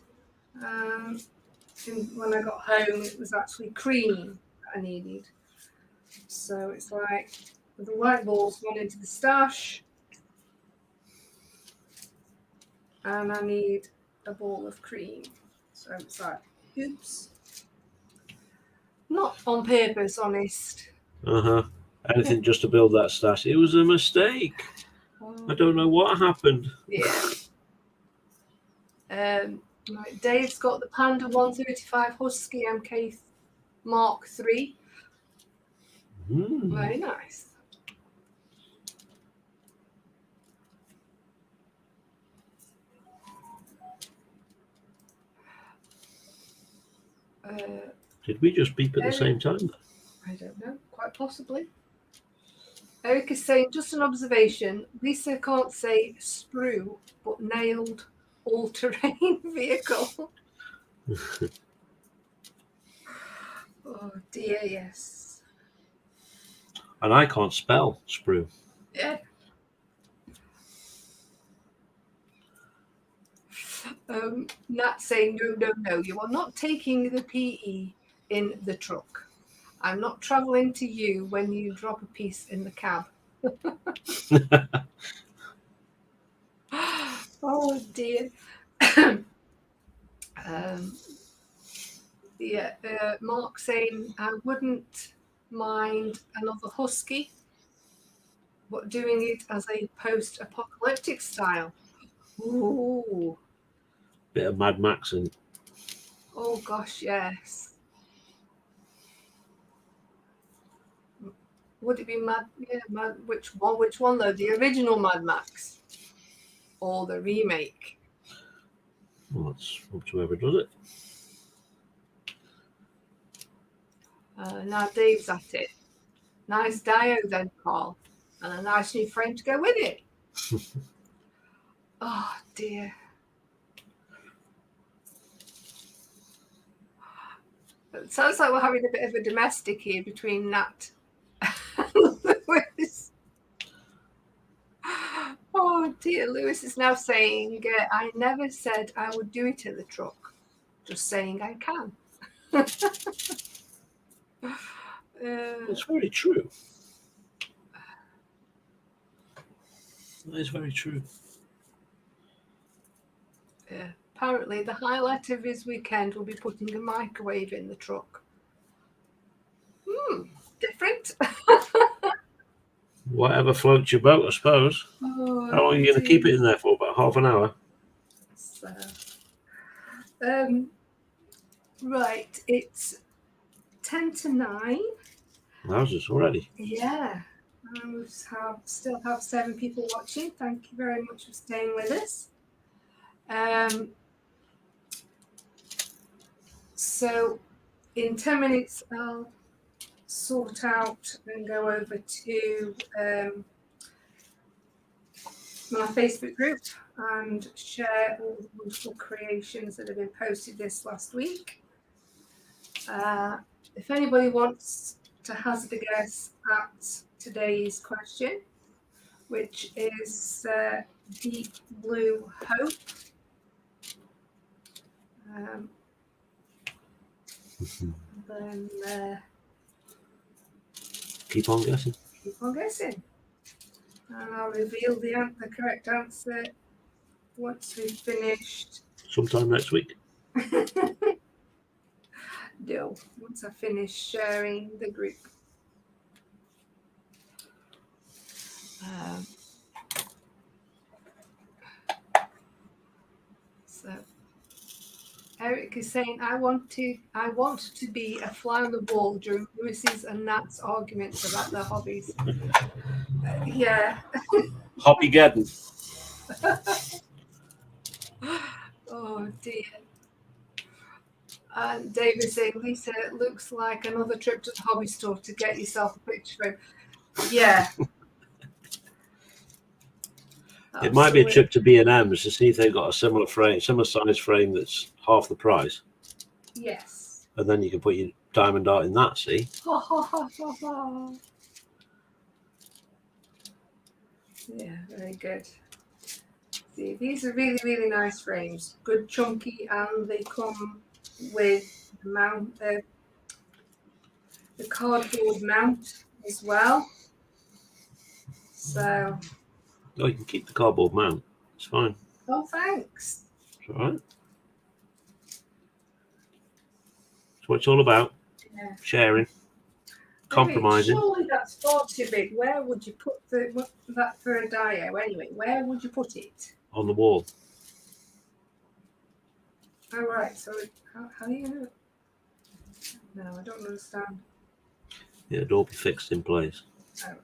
When I got home, it was actually cream that I needed. So it's like the white balls gone into the stash, and I need a ball of cream. So it's like, oops. Not on purpose, honest. Anything just to build that stash. It was a mistake. I don't know what happened. Yeah. Right, Dave's got the Panda 135 Husky MK Mark III. Very nice. Did we just beep at the same time? I don't know, quite possibly. Eric is saying, just an observation, Lisa can't say sprue, but nailed all-terrain vehicle. Oh dear, yes. And I can't spell sprue. Yeah. Nat saying, no, you are not taking the PE in the truck. I'm not travelling to you when you drop a piece in the cab. Oh dear. Yeah, Mark saying, I wouldn't mind another Husky, but doing it as a post-apocalyptic style. Ooh. Bit of Mad Max in. Oh gosh, yes. Would it be Mad? Yeah, Mad. Which one? Which one though? The original Mad Max, or the remake? Well, that's up to whoever does it. Now Dave's at it. Nice dio then, Karl, and a nice new frame to go with it. Oh dear. It sounds like we're having a bit of a domestic here between Nat and Lewis. Oh dear, Lewis is now saying, I never said I would do it at the truck. Just saying I can. That's very true. That is very true. Apparently, the highlight of his weekend will be putting a microwave in the truck. Different. Whatever floats your boat, I suppose. Oh, how long are you going to keep it in there for? About half an hour? So, right, it's 10 to 9. Wowzers, already. Yeah. And we still have 7 people watching. Thank you very much for staying with us. So in 10 minutes, I'll sort out and go over to my Facebook group and share all the wonderful creations that have been posted this last week. If anybody wants to hazard a guess at today's question, which is Deep Blue Hope. Then keep on guessing. Keep on guessing. And I'll reveal the correct answer once we've finished. Sometime next week. No, once I finish sharing the group. So Eric is saying, I want to be a fly on the wall during Lewis's and Nat's arguments about their hobbies. Yeah. Hobbygeddon. Oh dear. And David's saying, Lisa, it looks like another trip to the hobby store to get yourself a picture frame. Yeah. It might be a trip to B&M's to see if they've got a similar size frame that's half the price. Yes. And then you can put your diamond art in that, see? Yeah, very good. See, these are really, really nice frames. Good chunky, and they come with the cardboard mount as well. So. Oh, you can keep the cardboard mount. It's fine. Oh, thanks. It's all right. That's what it's all about. Yeah. Sharing. Compromising. Surely that's far too big. Where would you put that for a dio anyway? Where would you put it? On the wall. Oh, right. So how do you know? No, I don't understand. Yeah, it'll all be fixed in place. Oh, right.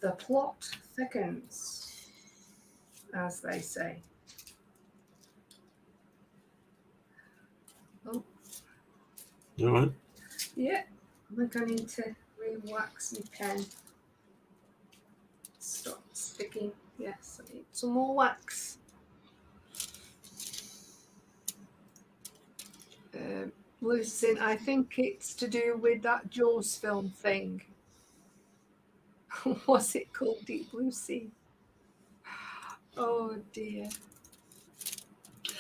The plot thickens, as they say. Oh. All right. Yeah, I think I need to re-wax my pen. Stop sticking. Yes, I need some more wax. Lucin, I think it's to do with that Jaws film thing. What's it called? Deep Blue Sea. Oh dear.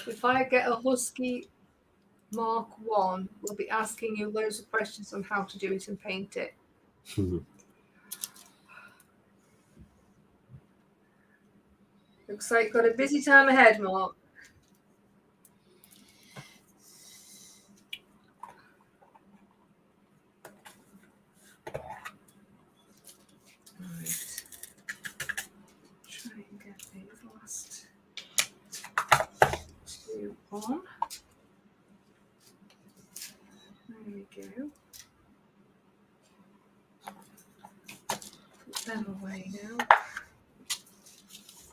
If I get a Husky Mark 1, we'll be asking you loads of questions on how to do it and paint it. Looks like you've got a busy time ahead, Mark. Right. Try and get these last 2 on. There we go. Put them away now.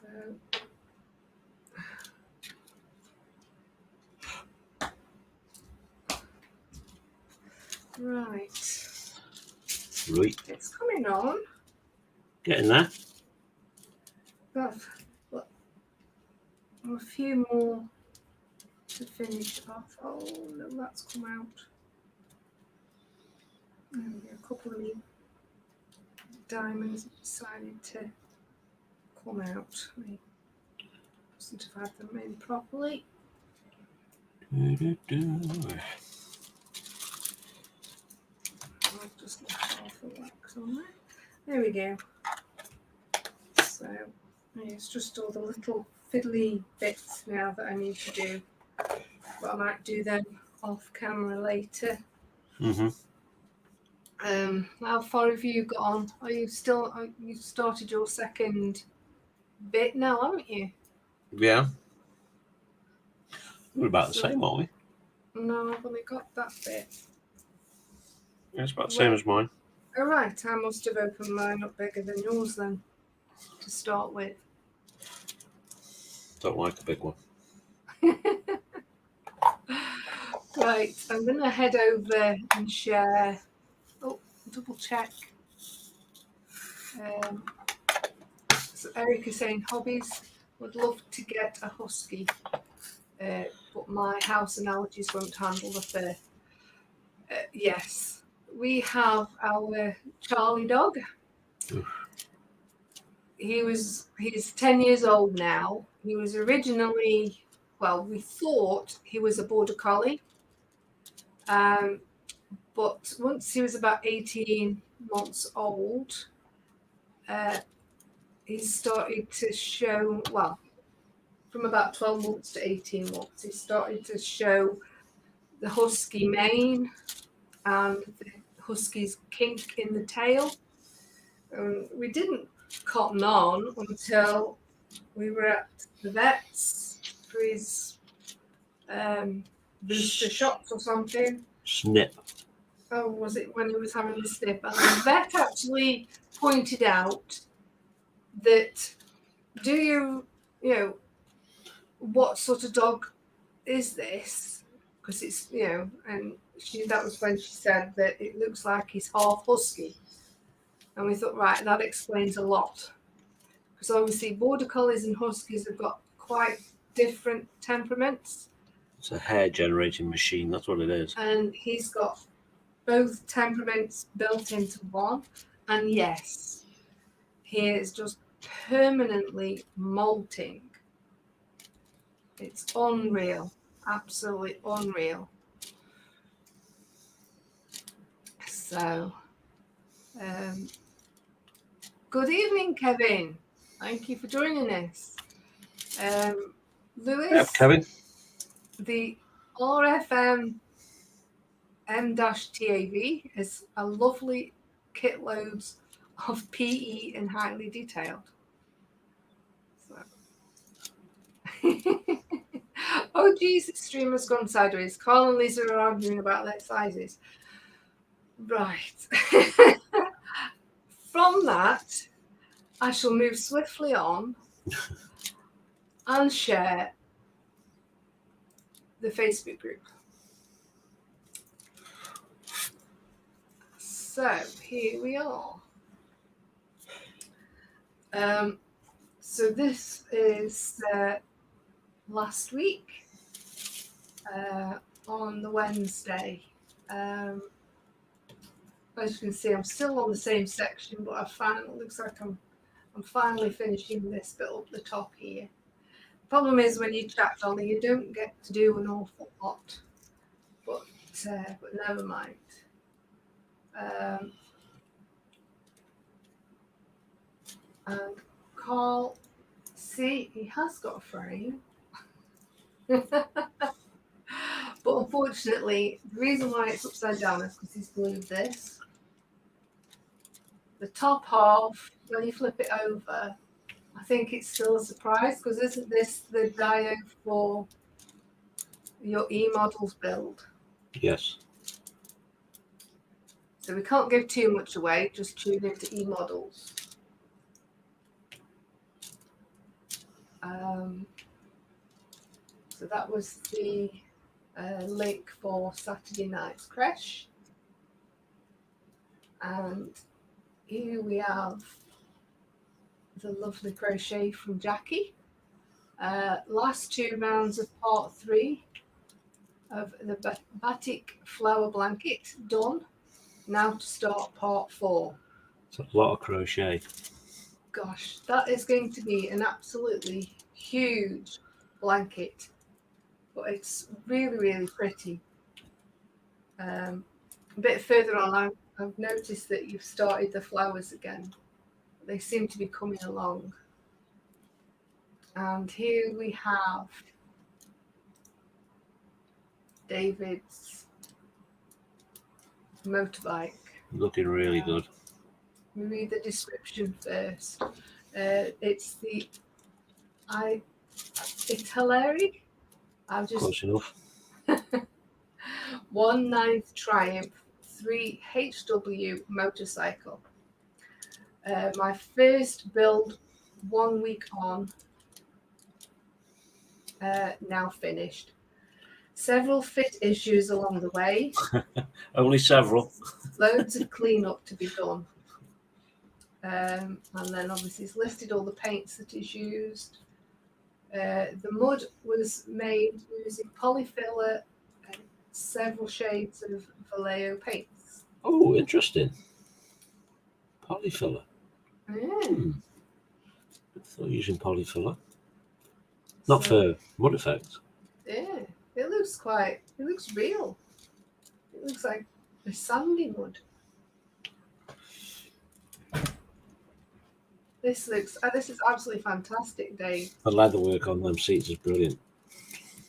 So. Right. It's coming on. Getting there. Got a few more to finish off. Oh no, that's come out. A couple of me diamonds decided to come out. I mustn't have had them in properly. I'll just get half the wax on there. There we go. So it's just all the little fiddly bits now that I need to do. But I might do them off camera later. How far have you got on? Are you still? You started your second bit now, haven't you? Yeah. We're about the same, aren't we? No, I've only got that bit. Yeah, it's about the same as mine. All right, I must have opened mine up bigger than yours then, to start with. Don't like a big one. Right, I'm going to head over and share. Oh, double check. So Eric is saying hobbies. Would love to get a husky, but my house analogies won't handle the fur. Yes, we have our Charlie dog. He's 10 years old now. He was originally, well, we thought he was a border collie. But once he was about 18 months old, he started to show, well, from about 12 months to 18 months, he started to show the husky mane and the husky's kink in the tail. We didn't cotton on until we were at the vet's for his booster shots or something. Snip. Oh, was it when he was having the snip? And the vet actually pointed out that, what sort of dog is this? Because it's, and that was when she said that it looks like he's half husky. And we thought, right, that explains a lot. Because obviously border collies and huskies have got quite different temperaments. It's a hair generating machine, that's what it is. And he's got both temperaments built into one. And yes, he is just permanently molting. It's unreal, absolutely unreal. So, good evening, Kevin. Thank you for joining us. Lewis, Yeah, Kevin. The RFM M-TAV is a lovely kit loads of PE and highly detailed. So. Oh geez, the stream has gone sideways. Karl and Lisa are arguing about their sizes. Right. From that, I shall move swiftly on and share the Facebook group. So here we are. So this is last week on the Wednesday. As you can see, I'm still on the same section, but it looks like I'm finally finishing this bit up the top here. Problem is when you chat, Dolly, you don't get to do an awful lot, but never mind. And Karl, see, he has got a frame. But unfortunately, the reason why it's upside down is because he's glued this. The top half, when you flip it over, I think it's still a surprise, because isn't this the diode for your E-models build? Yes. So we can't give too much away, just tune into E-models. So that was the link for Saturday night's crash. And here we have the lovely crochet from Jackie. Last 2 rounds of part 3 of the batik flower blanket done. Now to start part 4. It's a lot of crochet. Gosh, that is going to be an absolutely huge blanket, but it's really, really pretty. A bit further on, I've noticed that you've started the flowers again. They seem to be coming along. And here we have David's motorbike. Looking really good. We read the description first. It's the Italeri. I've just Close enough. 1/9 Triumph 3HW motorcycle. My first build, 1 week on, now finished. Several fit issues along the way. Only several. Loads of cleanup to be done. And then obviously it's listed all the paints that is used. The mud was made using polyfiller and several shades of Vallejo paints. Oh, interesting. Polyfiller. Yeah. I thought using polyfiller. Not for mud effects. Yeah, it looks real. It looks like a sandy mud. This is absolutely fantastic, Dave. The leather work on them seats is brilliant.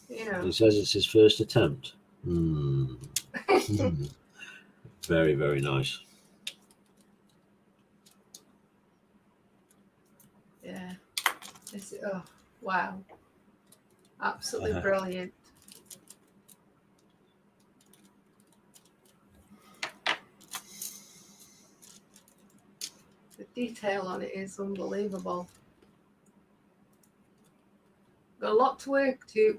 You know. He says it's his first attempt. Very, very nice. Yeah. Oh, wow. Absolutely brilliant. The detail on it is unbelievable. Got a lot to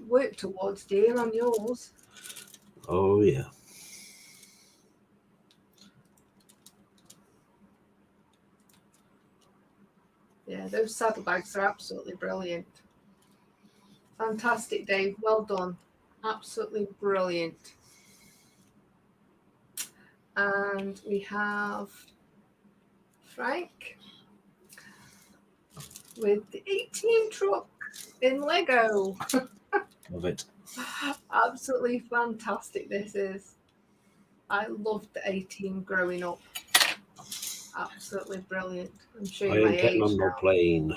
work towards, dear, on yours. Oh yeah. Yeah, those saddlebags are absolutely brilliant. Fantastic, Dave. Well done. Absolutely brilliant. And we have Frank with the A-Team truck in Lego. Love it. Absolutely fantastic this is. I loved the A-Team growing up. Absolutely brilliant. I'm showing I my ain't getting age on no now. plane.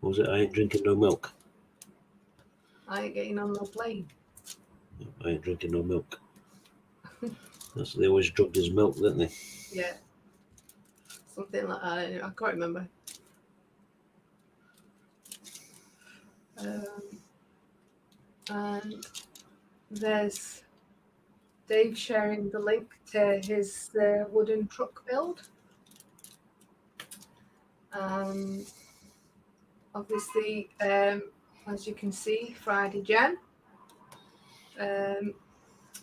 What was it? I ain't drinking no milk. I ain't getting on no plane. I ain't drinking no milk. That's they always drugged his milk, didn't they? Yeah. Something like that. I can't remember. And there's Dave sharing the link to his wooden truck build. And obviously, as you can see, Friday Jan.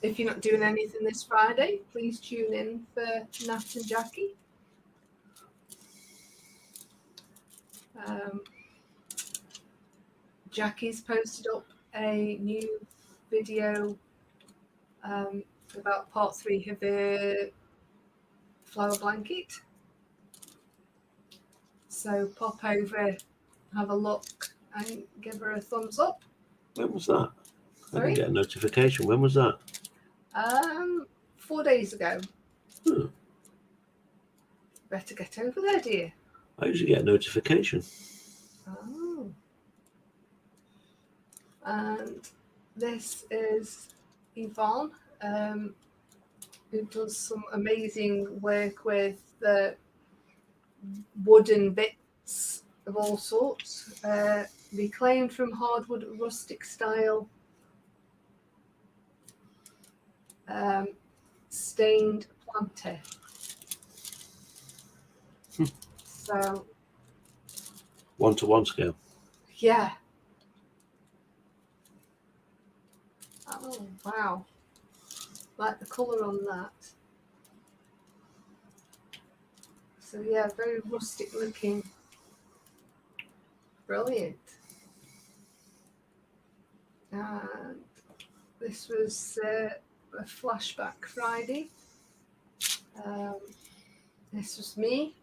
If you're not doing anything this Friday, please tune in for Nat and Jackie. Jackie's posted up a new video about part 3 of the flower blanket. So pop over, have a look, and give her a thumbs up. When was that? Sorry? I didn't get a notification. When was that? 4 days ago. Hmm. Better get over there, dear. I usually get a notification. Oh. And this is Yvonne, who does some amazing work with the wooden bits of all sorts. Reclaimed from hardwood rustic style. Stained planter. So 1-to-1 scale. yeah. Oh wow. Like the colour on that. So yeah, very rustic looking. Brilliant. And This was a flashback Friday. This was me.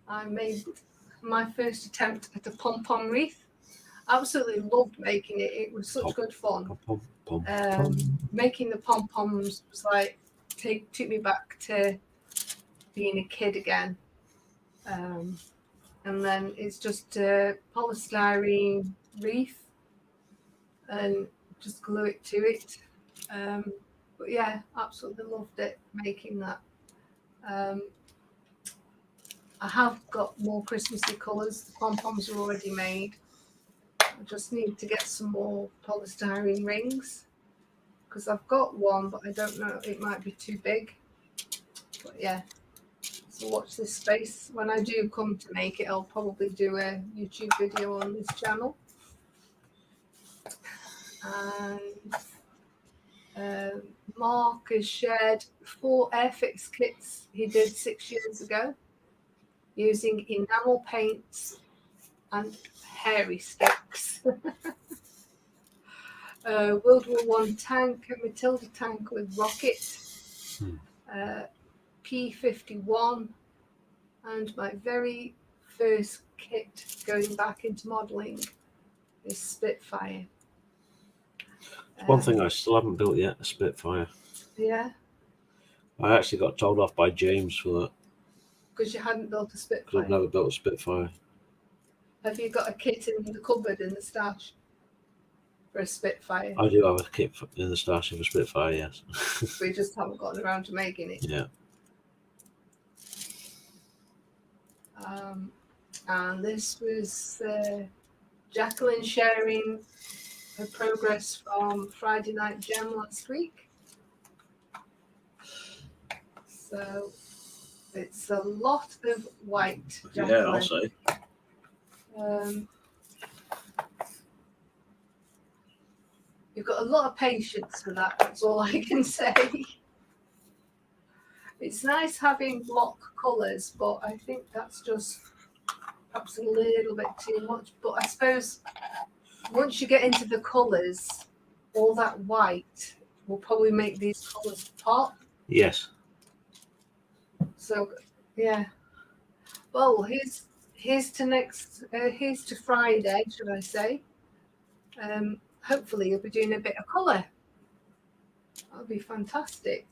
I made my first attempt at a pom-pom wreath. Absolutely loved making it. It was such good fun. Making the pom-poms was like took me back to being a kid again. And then it's just a polystyrene wreath and just glue it to it. But yeah, absolutely loved it making that. I have got more Christmassy colours. The pom-poms are already made. I just need to get some more polystyrene rings because I've got one, but I don't know, it might be too big. But yeah, so watch this space. When I do come to make it, I'll probably do a YouTube video on this channel. And Mark has shared 4 Airfix kits he did 6 years ago using enamel paints and hairy sticks. World War One tank, a Matilda tank with rocket, P-51, and my very first kit going back into modelling is Spitfire. One thing I still haven't built yet, a Spitfire. Yeah. I actually got told off by James for that. Because you hadn't built a Spitfire? Because I've never built a Spitfire. Have you got a kit in the cupboard in the stash for a Spitfire? I do have a kit in the stash of a Spitfire, yes. We just haven't gotten around to making it. Yeah. And this was Jacqueline sharing her progress from Friday Night Gem last week. So it's a lot of white, Jacqueline. Yeah, I'll say. You've got a lot of patience for that, that's all I can say. It's nice having block colours, but I think that's just perhaps a little bit too much. But I suppose once you get into the colours, all that white will probably make these colours pop. Yes. So, yeah. Well, here's to Friday, should I say. Hopefully you'll be doing a bit of colour. That'll be fantastic.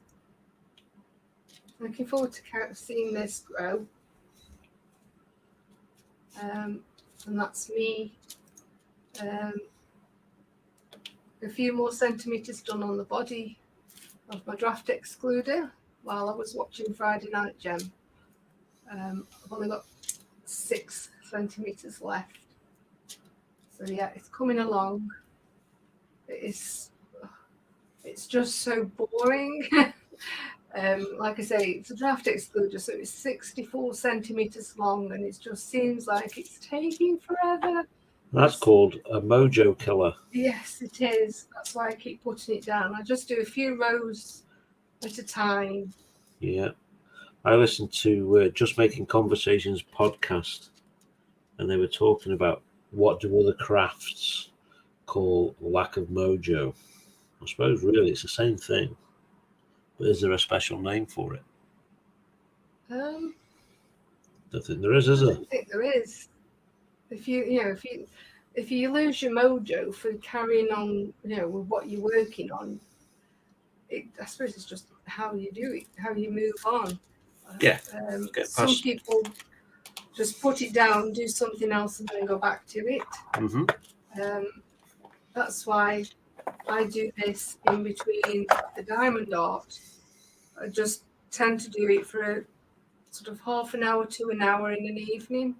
Looking forward to seeing this grow. And that's me. A few more centimetres done on the body of my draft excluder while I was watching Friday Night Gem. I've only got 6 centimetres left. So yeah, it's coming along. It's just so boring. Like I say, it's a draft excluder, so it's 64 centimetres long, and it just seems like it's taking forever. That's called a mojo killer. Yes, it is. That's why I keep putting it down. I just do a few rows at a time. Yeah. I listened to Just Making Conversations podcast, and they were talking about what do other crafts call lack of mojo. I suppose really it's the same thing, but is there a special name for it? Don't think there is there? I don't think there is. If you lose your mojo for carrying on, with what you're working on, I suppose it's just how you do it, how you move on. Yeah. Some people just put it down, do something else, and then go back to it. Mm-hmm. That's why I do this in between the diamond art. I just tend to do it for a sort of half an hour to an hour in an evening.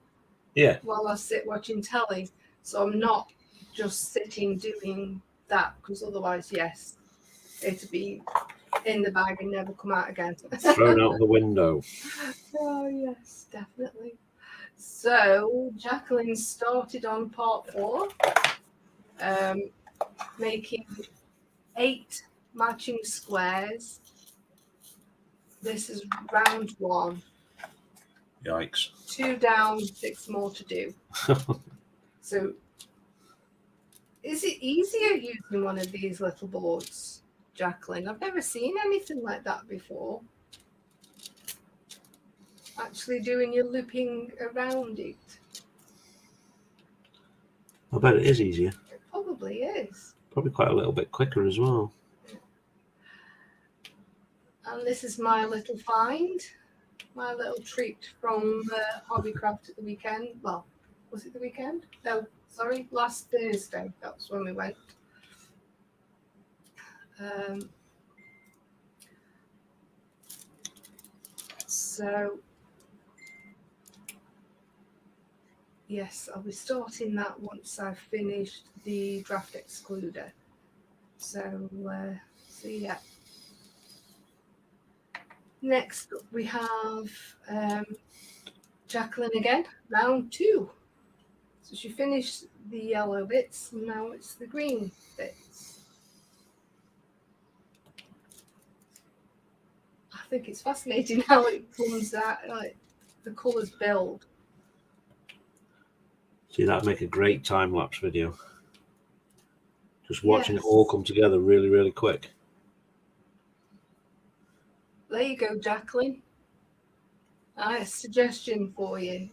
Yeah. While I sit watching telly. So I'm not just sitting doing that, because otherwise, yes, it'd be in the bag and never come out again. Thrown out the window. Oh, yes, definitely. So Jacqueline started on part 4, making 8 matching squares. This is round 1. Yikes. 2 down, 6 more to do. So Is it easier using one of these little boards, Jacqueline? I've never seen anything like that before. Actually doing your looping around it. I bet it is easier. It probably is. Probably quite a little bit quicker as well. And this is my little find, my little treat from Hobbycraft at the weekend. Well, was it the weekend? No, sorry, last Thursday. That's when we went. So, yes, I'll be starting that once I've finished the draft excluder. So yeah. Next up we have Jacqueline again, round 2. So she finished the yellow bits, and now it's the green bits. I think it's fascinating how it comes out, like the colours build. See, that'd make a great time-lapse video. Just watching Yes. it all come together really, really quick. There you go, Jacqueline. A suggestion for you.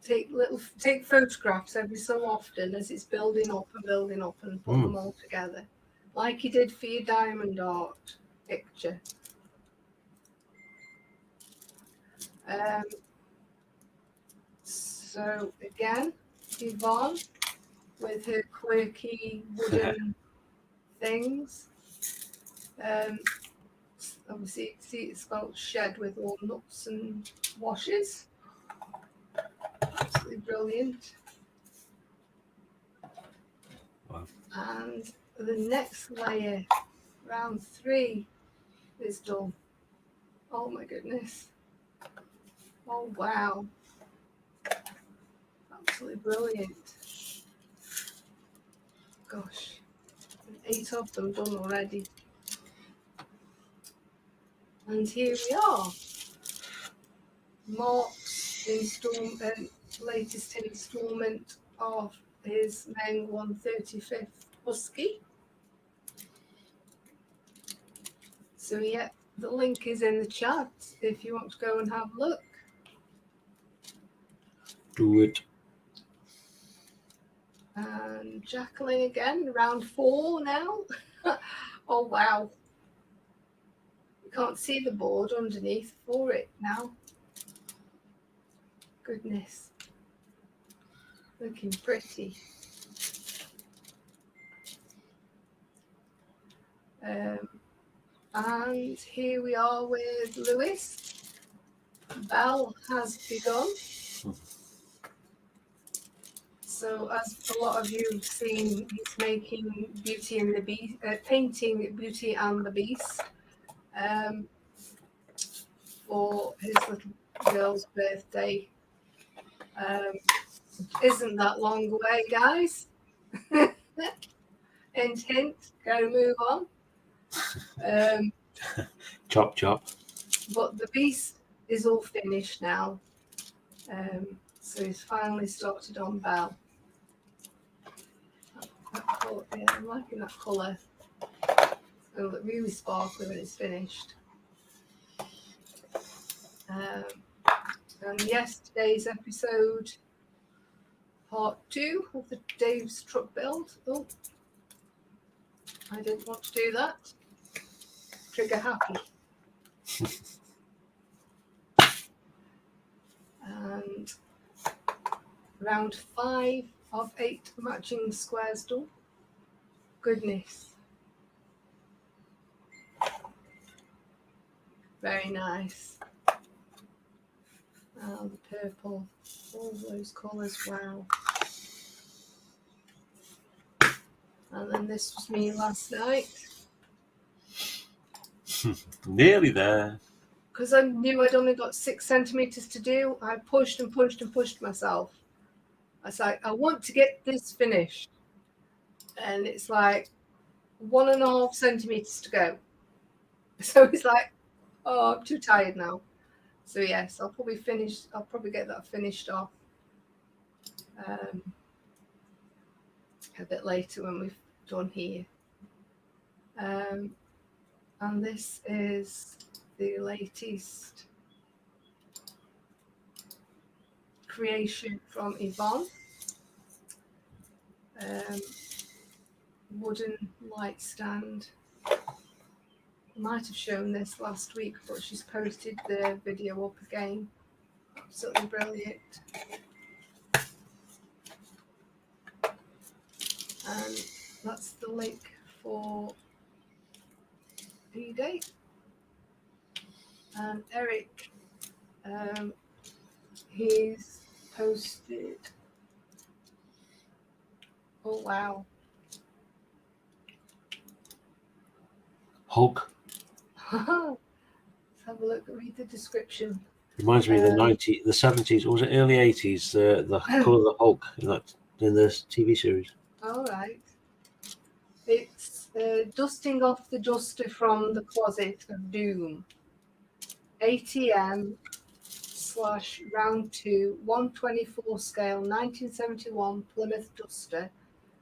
Take photographs every so often as it's building up and put them all together, like you did for your diamond art picture. So again, Yvonne with her quirky wooden things. Obviously, you can see it's got shed with all nuts and washes. Absolutely brilliant. Wow. And the next layer, round 3, is done. Oh my goodness. Oh wow. Absolutely brilliant. Gosh. 8 of them done already. And here we are. Mark's latest instalment of his Meng 135th Husky. So yeah, the link is in the chat if you want to go and have a look. Do it. And Jacqueline again, round 4 now. Oh wow. You can't see the board underneath for it now. Goodness. Looking pretty. And here we are with Lewis. Bell has begun. So as a lot of you have seen, he's making Beauty and the Beast, painting Beauty and the Beast for his little girl's birthday. Isn't that long away, guys? Hint, hint, gotta move on. Chop, chop. But the Beast is all finished now. So he's finally started on Belle. Yeah, I'm liking that colour. It's going to look really sparkly when it's finished. And yesterday's episode, part 2 of the Dave's truck build. Oh, I didn't want to do that. Trigger happy. And round 5 of 8 matching squares done. Goodness. Very nice. Oh, the purple. All those colours, wow. And then this was me last night. Nearly there. Because I knew I'd only got 6 centimetres to do, I pushed and pushed and pushed myself. I was like, I want to get this finished. And it's like 1.5 centimetres to go. So it's like, oh, I'm too tired now. So yes, I'll probably get that finished off. a bit later when we've done here. And this is the latest creation from Yvonne. Wooden light stand. I might have shown this last week, but she's posted the video up again. Absolutely brilliant. And that's the link for D-Day. And Eric, he's posted. Oh wow! Hulk. Let's have a look. Read the description. Reminds me of the 70s. Or was it early 80s? The colour of the Hulk in the TV series. All right. It's dusting off the duster from the closet of doom. ATM / round 2 124 scale 1971 Plymouth Duster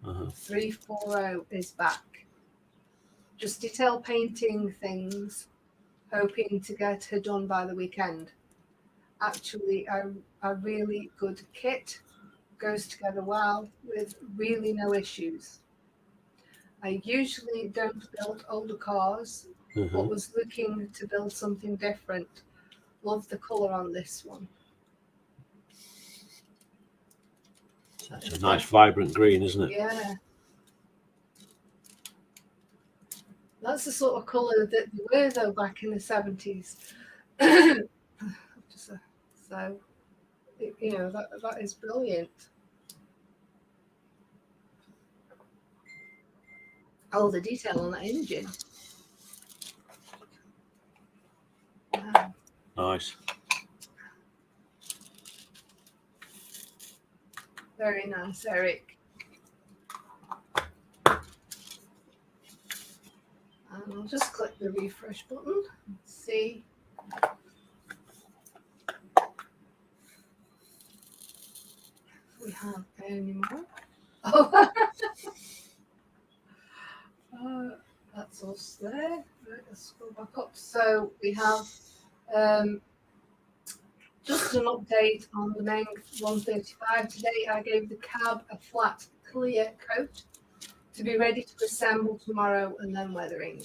340 is back. Just detail painting things, hoping to get her done by the weekend. Actually, a really good kit, goes together well with really no issues. I usually don't build older cars, but was looking to build something different. Love the colour on this one. It's a nice vibrant green, isn't it? Yeah. That's the sort of colour that they were though back in the 70s. So, you know, that is brilliant. Oh, the detail on that engine. Wow. Nice. Very nice, Eric. And I'll just click the refresh button and see. If we have any more. Oh, that's us there. Right, let's go back up. So we have just an update on the Meng 135. Today I gave the cab a flat clear coat to be ready to assemble tomorrow and then weathering.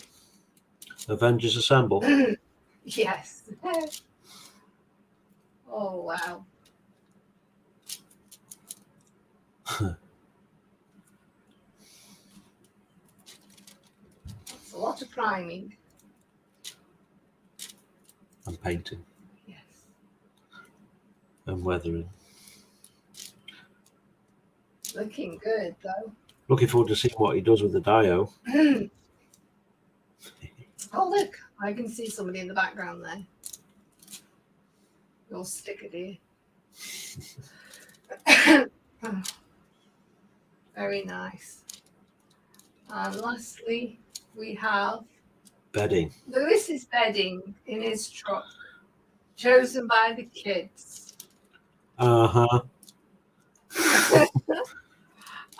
Avengers Assemble. Yes. Oh, wow. That's a lot of priming. And painting. Yes. And weathering. Looking good, though. Looking forward to seeing what he does with the Dio. Oh, look. I can see somebody in the background there. Your sticker, dear. Very nice. And lastly, we have Bedding. Lewis's bedding in his truck, chosen by the kids.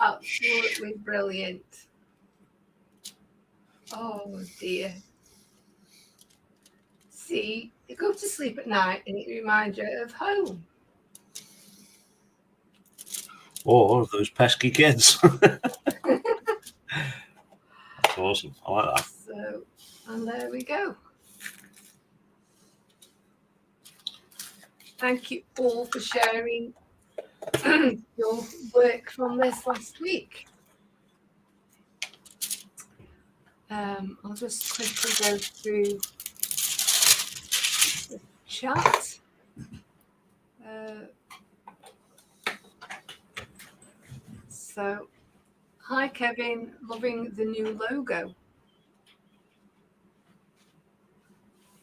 Absolutely brilliant. Oh dear. See, you go to sleep at night and it reminds you of home. Or those pesky kids. That's awesome. I like that. So, and there we go. Thank you all for sharing your work from this last week. I'll just quickly go through the chat. So, hi Kevin, loving the new logo.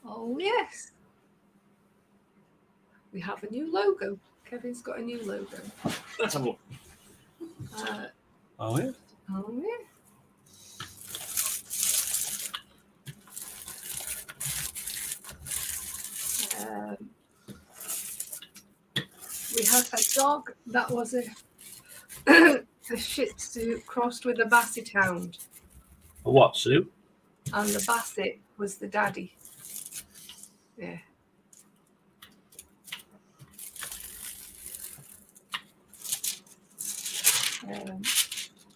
Oh yes, we have a new logo. Kevin's got a new logo. Let's have a look. Oh yeah. Oh yeah. We had a dog that was a a Shih Tzu crossed with a Basset Hound. A what, Sue? And the Basset was the daddy. Yeah.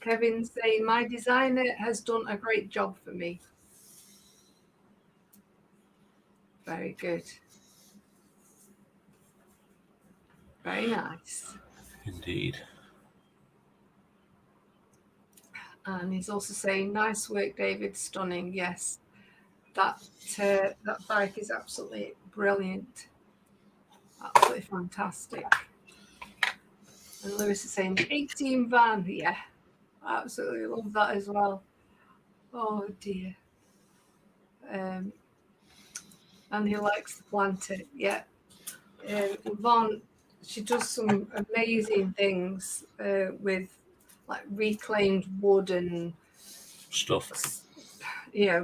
Kevin saying, my designer has done a great job for me. Very good. Very nice. Indeed. And he's also saying, nice work, David. Stunning. Yes. That bike is absolutely brilliant. Absolutely fantastic. And Lewis is saying, 18 van. Yeah. Absolutely love that as well. Oh dear. And he likes the planter. Yeah. Yvonne, she does some amazing things with like reclaimed wood and Stuff.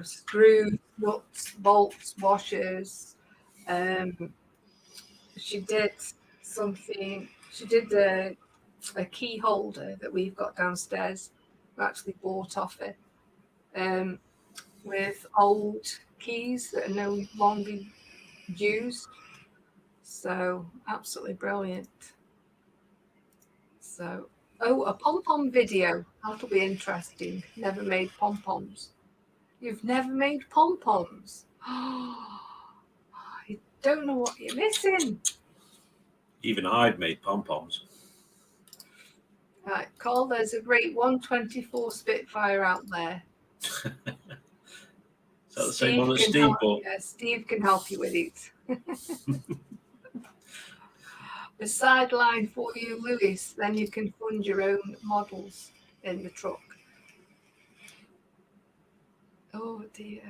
Screws, nuts, bolts, washers. She did something. She did a key holder that we've got downstairs. We actually bought off her with old keys that are no longer used. So absolutely brilliant. So, a pom-pom video. That'll be interesting. Never made pom-poms. You've never made pom-poms? I don't know what you're missing. Even I've made pom-poms. Right, Karl, there's a great 124 Spitfire out there. Is that the same one that Steve bought? Yeah, Steve can help you with it. A sideline for you, Lewis. Then you can fund your own models in the truck. Oh dear.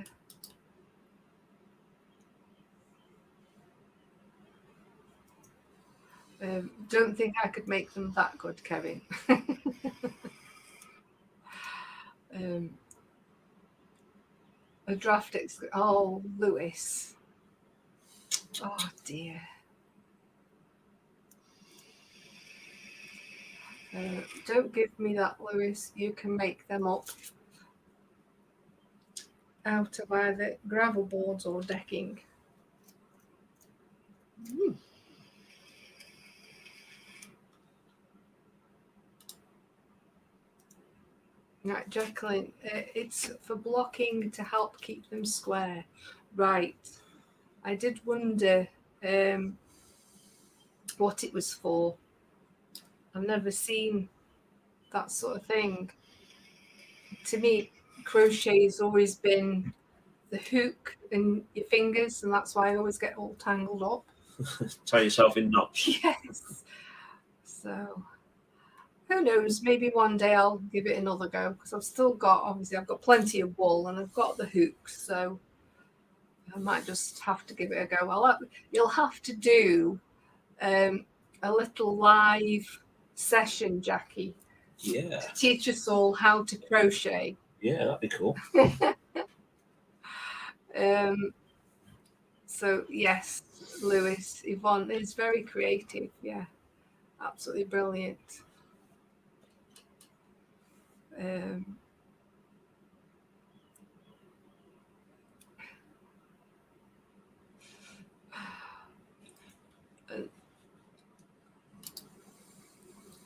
Don't think I could make them that good, Kevin. A draft oh, Lewis. Oh dear. Don't give me that, Lewis. You can make them up out of either gravel boards or decking. Right, Jacqueline, it's for blocking to help keep them square. Right. I did wonder what it was for. I've never seen that sort of thing. To me, crochet has always been the hook in your fingers, and that's why I always get all tangled up. Tie yourself in knots. Yes. So, who knows? Maybe one day I'll give it another go because I've got plenty of wool and I've got the hooks, so I might just have to give it a go. You'll have to do a little live session, Jackie. Yeah. To teach us all how to crochet. Yeah, that'd be cool. So yes, Lewis, Yvonne is very creative. Yeah, absolutely brilliant.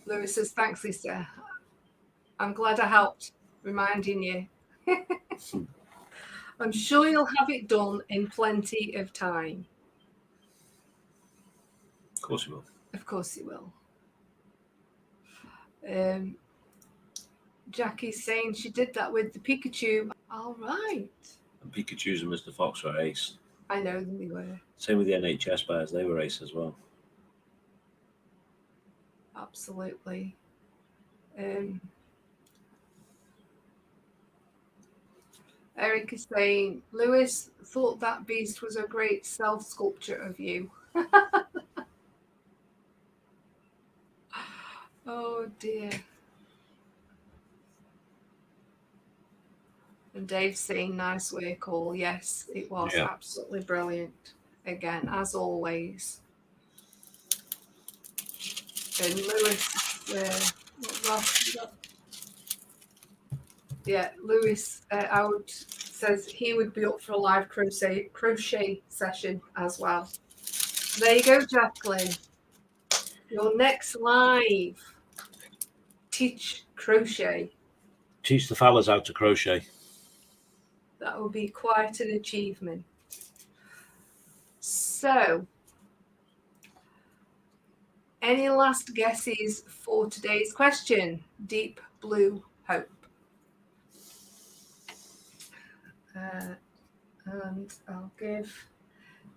Lewis says, thanks, Lisa. I'm glad I helped, reminding you. I'm sure you'll have it done in plenty of time. Of course you will. Of course you will. Jackie's saying she did that with the Pikachu. All right. And Pikachu's and Mr. Fox were ace. I know them, they were. Same with the NHS bears, they were ace as well. Absolutely. Eric is saying, Lewis thought that beast was a great self-sculpture of you. Oh dear. And Dave's saying, nice work all. Yes, it was absolutely brilliant. Again, as always. And Lewis, what else? Yeah, Lewis out says he would be up for a live crochet session as well. There you go, Jacqueline. Your next live. Teach crochet. Teach the fellas how to crochet. That would be quite an achievement. So, any last guesses for today's question? Deep Blue Hope. And I'll give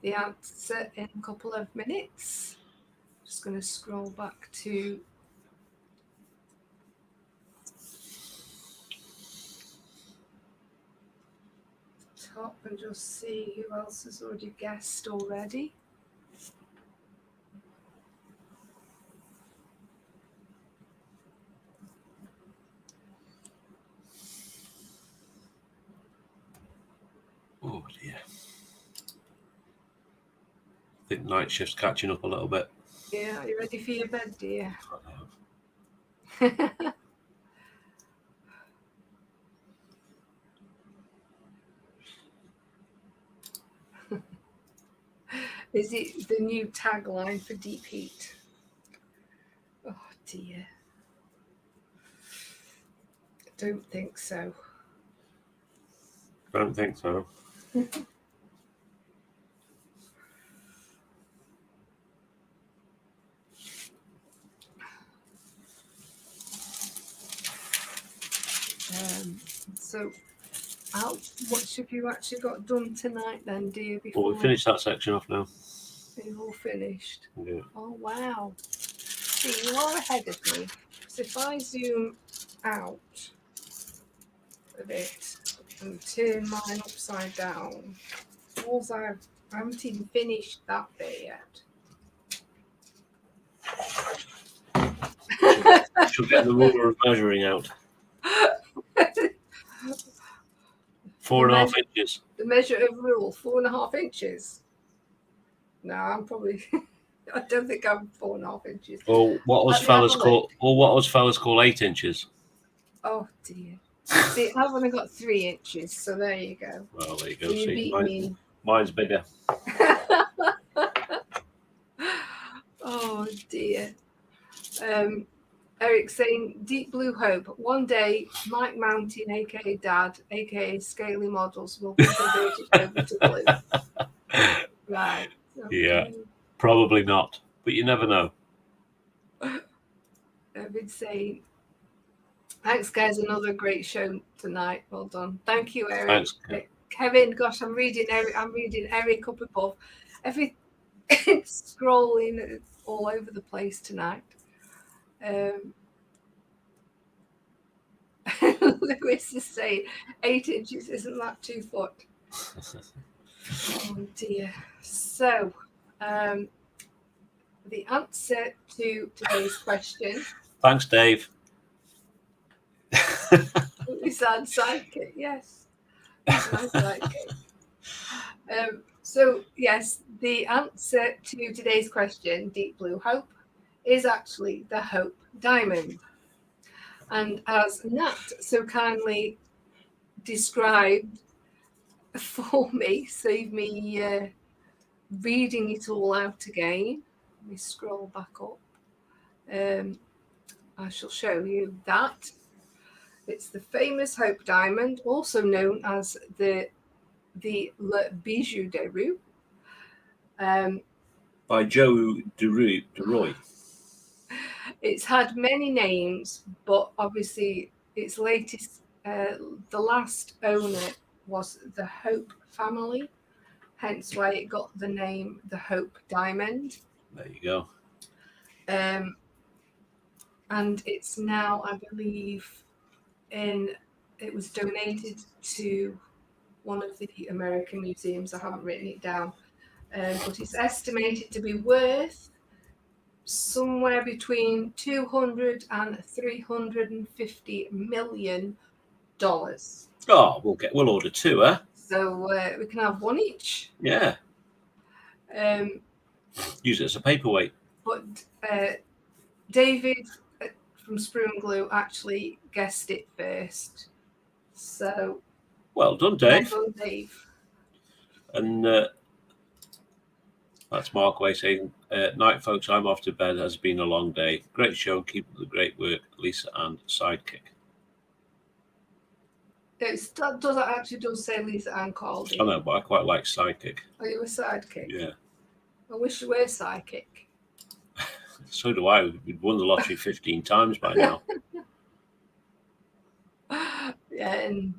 the answer in a couple of minutes. Just going to scroll back to the top and just see who else has already guessed already. Oh dear. I think night shift's catching up a little bit. Yeah, are you ready for your bed, dear? Is it the new tagline for Deep Heat? Oh dear. I don't think so. I don't think so. So, how much have you actually got done tonight then, dear? Before Well, we finished that section off now. You've all finished? Yeah. Oh, wow. See, you are ahead of me. So if I zoom out a bit and turn mine upside down, I haven't even finished that bit yet. Should get the ruler of measuring out. 4.5 inches. The measure of rule, 4.5 inches. No, I'm probably. I don't think I'm 4.5 inches. Or what was fellas call 8 inches? Oh dear. See, I've only got 3 inches, so there you go. Well, there you go. So you beat me. Mine's bigger. Oh dear. Eric saying, Deep Blue Hope. One day, Mike Mountain, aka Dad, aka Scaly Models, will be converted over to blue. Right. Okay. Yeah, probably not, but you never know. I've been saying, thanks, guys. Another great show tonight. Well done. Thank you, Eric. Thanks. Kevin, gosh, I'm reading Eric up above. It's scrolling all over the place tonight. Lewis is saying 8 inches, isn't that 2 foot? Oh dear. So, the answer to today's question. Thanks, Dave. Is that sidekick? Yes. My sidekick. So, yes, the answer to today's question, Deep Blue Hope, is actually the Hope Diamond. And as Nat so kindly described for me, save me reading it all out again. Let me scroll back up. I shall show you that. It's the famous Hope Diamond, also known as the Le Bijou de Rue. By Joe DeRoy. It's had many names, but obviously its latest, the last owner was the Hope family, hence why it got the name the Hope Diamond. There you go. And it's now, I believe, it was donated to one of the American museums. I haven't written it down, but it's estimated to be worth somewhere between $200 and $350 million. Oh, we'll order 2, huh? So we can have one each. Yeah. Use it as a paperweight. But David from Sprue and Glue actually guessed it first. So Well done, Dave. well done, Dave. And that's Mark Way saying, night, folks, I'm off to bed. Has been a long day. Great show. Keep up the great work, Lisa and Sidekick. It does say Lisa and Karl. I know, but I quite like Sidekick. Are you a sidekick? Yeah. I wish you were a sidekick. So do I. We've won the lottery 15 times by now. Yeah, and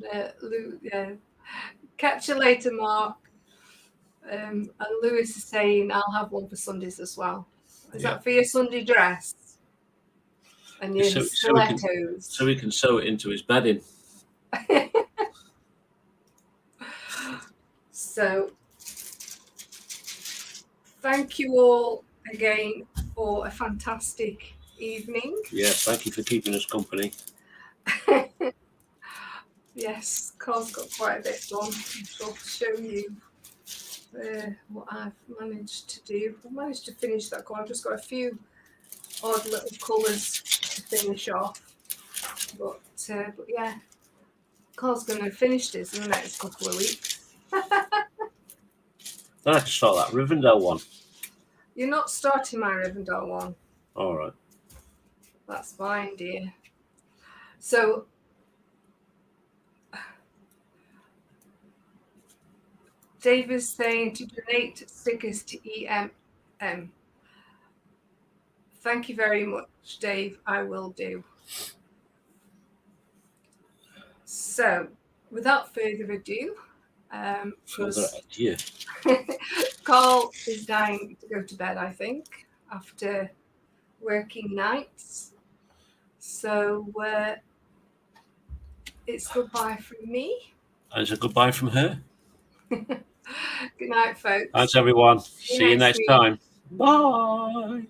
catch you later, Mark. And Lewis is saying I'll have one for Sundays as well. Is that for your Sunday dress? And your stilettos. So he can sew it into his bedding. So thank you all again for a fantastic evening. Yes, thank you for keeping us company. Yes, Karl's got quite a bit done. I'll show you what I've managed to do. I've managed to finish that colour. I've just got a few odd little colours to finish off. But yeah, Karl's going to finish this in the next couple of weeks. Then I can start that Rivendell one. You're not starting my Rivendell one. All right. That's fine, dear. So Dave is saying to donate stickers to EMM. Thank you very much, Dave. I will do. So, without further ado, Karl is dying to go to bed, I think, after working nights. So, it's goodbye from me. And it's a goodbye from her. Good night, folks. Thanks, everyone. See you next time. Bye.